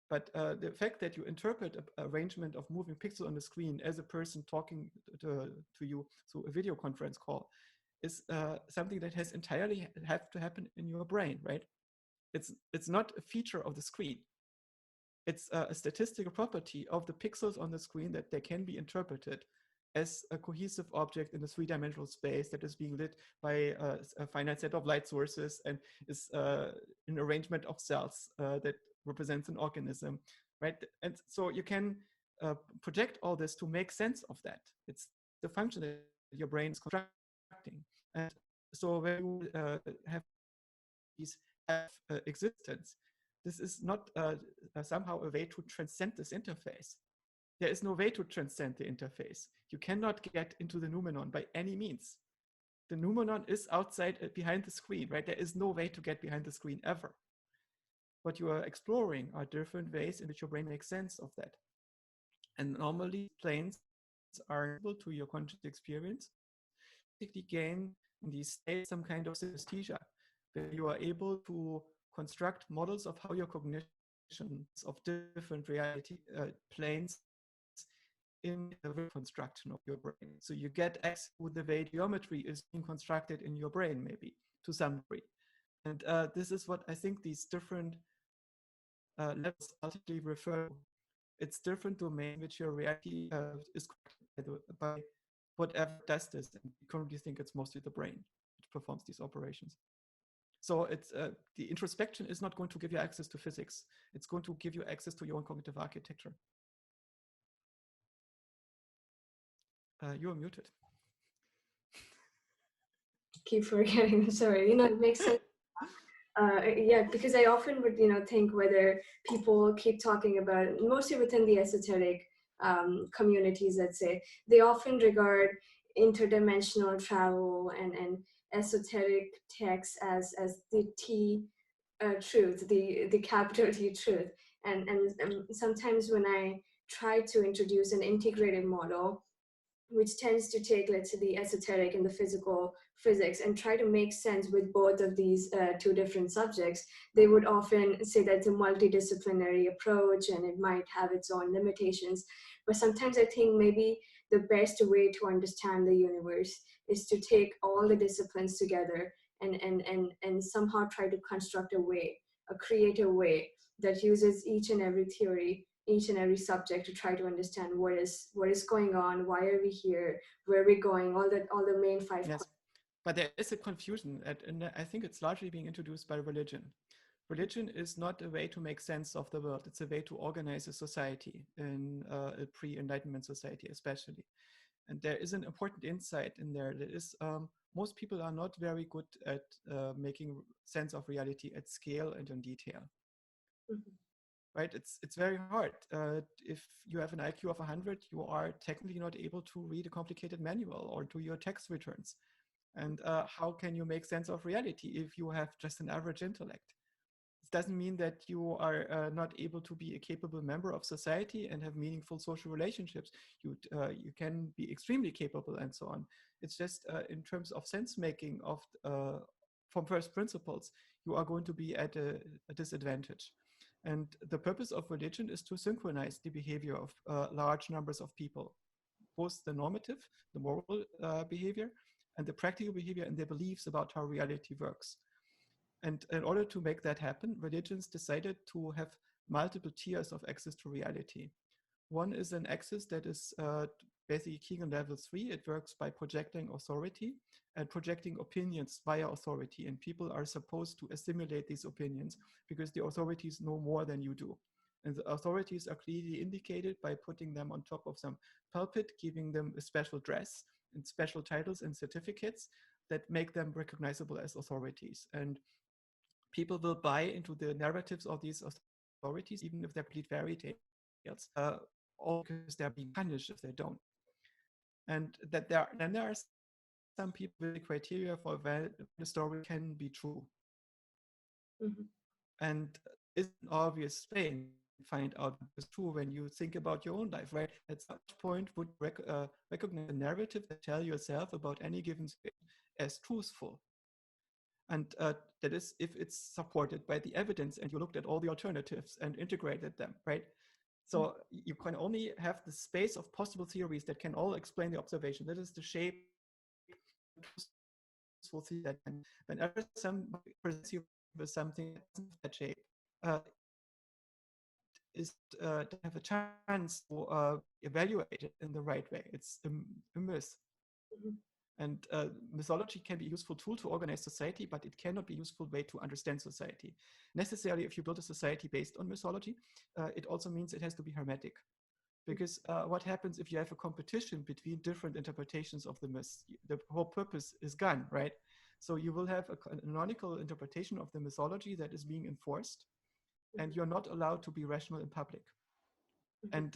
B: But the fact that you interpret an arrangement of moving pixels on the screen as a person talking to you through a video conference call is something that has entirely have to happen in your brain, right? It's not a feature of the screen. It's a statistical property of the pixels on the screen that they can be interpreted as a cohesive object in a 3-dimensional space that is being lit by a finite set of light sources and is an arrangement of cells that represents an organism, right? And so you can project all this to make sense of that. It's the function that your brain is constructing. And so when you have these existence, this is not somehow a way to transcend this interface. There is no way to transcend the interface. You cannot get into the noumenon by any means. The noumenon is outside, behind the screen, right? There is no way to get behind the screen ever. what you are exploring are different ways in which your brain makes sense of that. And normally planes are able to your conscious experience, basically gain in these states some kind of synesthesia, where you are able to construct models of how your cognition of different reality planes in the reconstruction of your brain. So you get access to the way geometry is being constructed in your brain, maybe to some degree. And this is what I think these different levels ultimately refer to. It's different domain which your reality is by whatever does this. And we currently think it's mostly the brain which performs these operations. So it's the introspection is not going to give you access to physics. It's going to give you access to your own cognitive architecture. You're muted.
A: Keep forgetting. Sorry, it makes sense. Yeah, because I often would, think whether people keep talking about, mostly within the esoteric communities, let's say, they often regard interdimensional travel and esoteric texts as the T truth, the capital T truth. And sometimes when I try to introduce an integrated model, which tends to take, let's say, the esoteric and the physical physics and try to make sense with both of these two different subjects, they would often say that it's a multidisciplinary approach and it might have its own limitations. But sometimes I think maybe the best way to understand the universe is to take all the disciplines together and somehow try to construct a creative way that uses each and every theory, each and every subject to try to understand what is going on, why are we here, where are we going, all the main five.
B: Yes, but there is a confusion, and I think it's largely being introduced by religion. Religion is not a way to make sense of the world. It's a way to organize a society, in a pre-Enlightenment society especially. And there is an important insight in there. That is, most people are not very good at making sense of reality at scale and in detail. Mm-hmm. Right? It's very hard. If you have an IQ of 100, you are technically not able to read a complicated manual or do your tax returns. And how can you make sense of reality if you have just an average intellect? It doesn't mean that you are not able to be a capable member of society and have meaningful social relationships. You can be extremely capable and so on. It's just in terms of sense making of from first principles, you are going to be at a disadvantage. And the purpose of religion is to synchronize the behavior of large numbers of people, both the normative, the moral behavior, and the practical behavior and their beliefs about how reality works. And in order to make that happen, religions decided to have multiple tiers of access to reality. One is an access that is basically keying on level 3. It works by projecting authority and projecting opinions via authority. And people are supposed to assimilate these opinions because the authorities know more than you do. And the authorities are clearly indicated by putting them on top of some pulpit, giving them a special dress and special titles and certificates that make them recognizable as authorities. And people will buy into the narratives of these authorities, even if they're complete fairy tales, all because they're being punished if they don't. And that there are some people with the criteria for when the story can be true. Mm-hmm. And it's an obvious thing to find out it's true when you think about your own life, right? At some point would recognize a narrative that tell yourself about any given situation as truthful. And that is if it's supported by the evidence and you looked at all the alternatives and integrated them, right? So you can only have the space of possible theories that can all explain the observation. That is the shape that whenever somebody presents you with something that shape, is to have a chance to evaluate it in the right way. It's a myth. Mm-hmm. And mythology can be a useful tool to organize society, but it cannot be a useful way to understand society. Necessarily, if you build a society based on mythology, it also means it has to be hermetic. Because what happens if you have a competition between different interpretations of the myths? The whole purpose is gone, right? So you will have a canonical interpretation of the mythology that is being enforced, and you're not allowed to be rational in public. And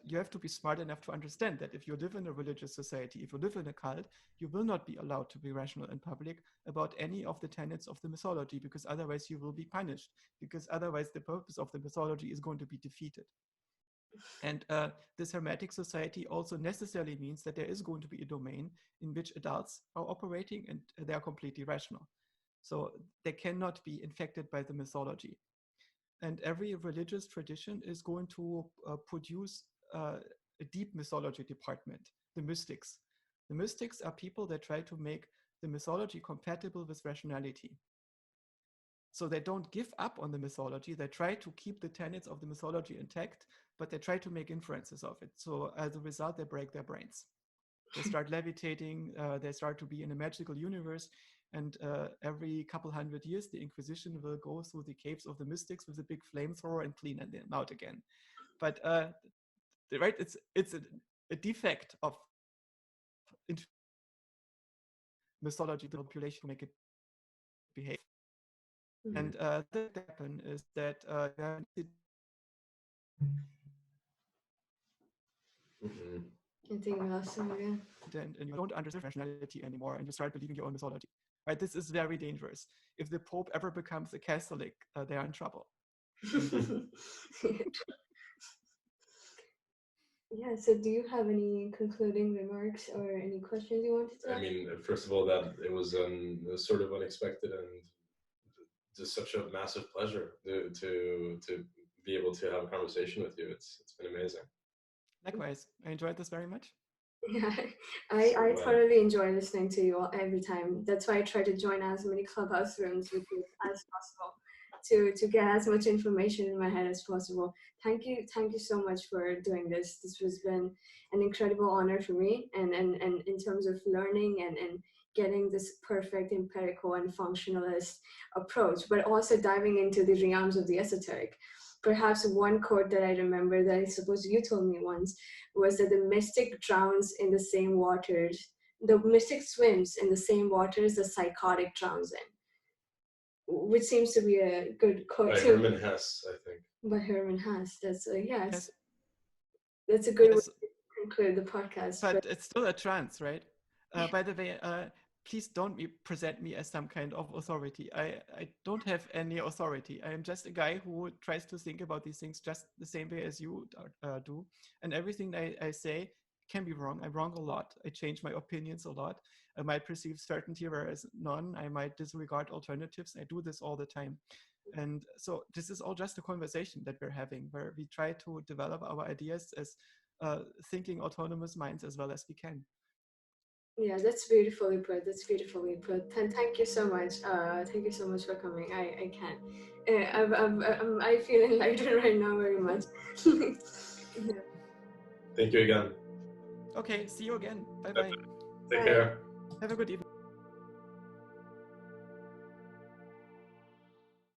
B: you have to be smart enough to understand that if you live in a religious society, if you live in a cult, you will not be allowed to be rational in public about any of the tenets of the mythology, because otherwise you will be punished, because otherwise the purpose of the mythology is going to be defeated. And this hermetic society also necessarily means that there is going to be a domain in which adults are operating and they are completely rational. So they cannot be infected by the mythology. And every religious tradition is going to produce a deep mythology department, the mystics. The mystics are people that try to make the mythology compatible with rationality. So they don't give up on the mythology. They try to keep the tenets of the mythology intact, but they try to make inferences of it. So as a result, they break their brains. They start levitating. They start to be in a magical universe. And every couple hundred years, the Inquisition will go through the caves of the mystics with a big flamethrower and clean them out again. But right, it's a defect of mythology, the population, make it behave. Mm-hmm. And that happen is that
A: I think we lost him again.
B: And you don't understand rationality anymore, and you start believing your own mythology. Right? This is very dangerous. If the Pope ever becomes a Catholic, they are in trouble.
A: Yeah, so do you have any concluding remarks or any questions you wanted to ask?
C: I mean, first of all, that it was sort of unexpected and just such a massive pleasure to be able to have a conversation with you. It's been amazing.
B: Likewise, I enjoyed this very much.
A: Yeah, I totally enjoy listening to you all every time. That's why I try to join as many clubhouse rooms with you as possible to get as much information in my head as possible. Thank you so much for doing this. This has been an incredible honor for me, and in terms of learning and getting this perfect empirical and functionalist approach, but also diving into the realms of the esoteric. Perhaps one quote that I remember that I suppose you told me once was that the mystic drowns in the same waters. The mystic swims in the same waters the psychotic drowns in. Which seems to be a good quote.
C: By Hermann Hesse, I think.
A: By Hermann Hesse. That's yes. That's a good way to conclude the podcast.
B: But it's still a trance, right? By the way, please don't present me as some kind of authority. I don't have any authority. I am just a guy who tries to think about these things just the same way as you do. And everything I say can be wrong. I'm wrong a lot. I change my opinions a lot. I might perceive certainty, whereas none. I might disregard alternatives. I do this all the time. And so this is all just a conversation that we're having, where we try to develop our ideas as thinking autonomous minds as well as we can.
A: Yeah, that's beautifully put. And thank you so much. Thank you so much for coming. I can't. I feel enlightened right now very much. Yeah.
C: Thank you again.
B: Okay, see you again. Bye-bye.
C: Take care.
B: Have a good evening.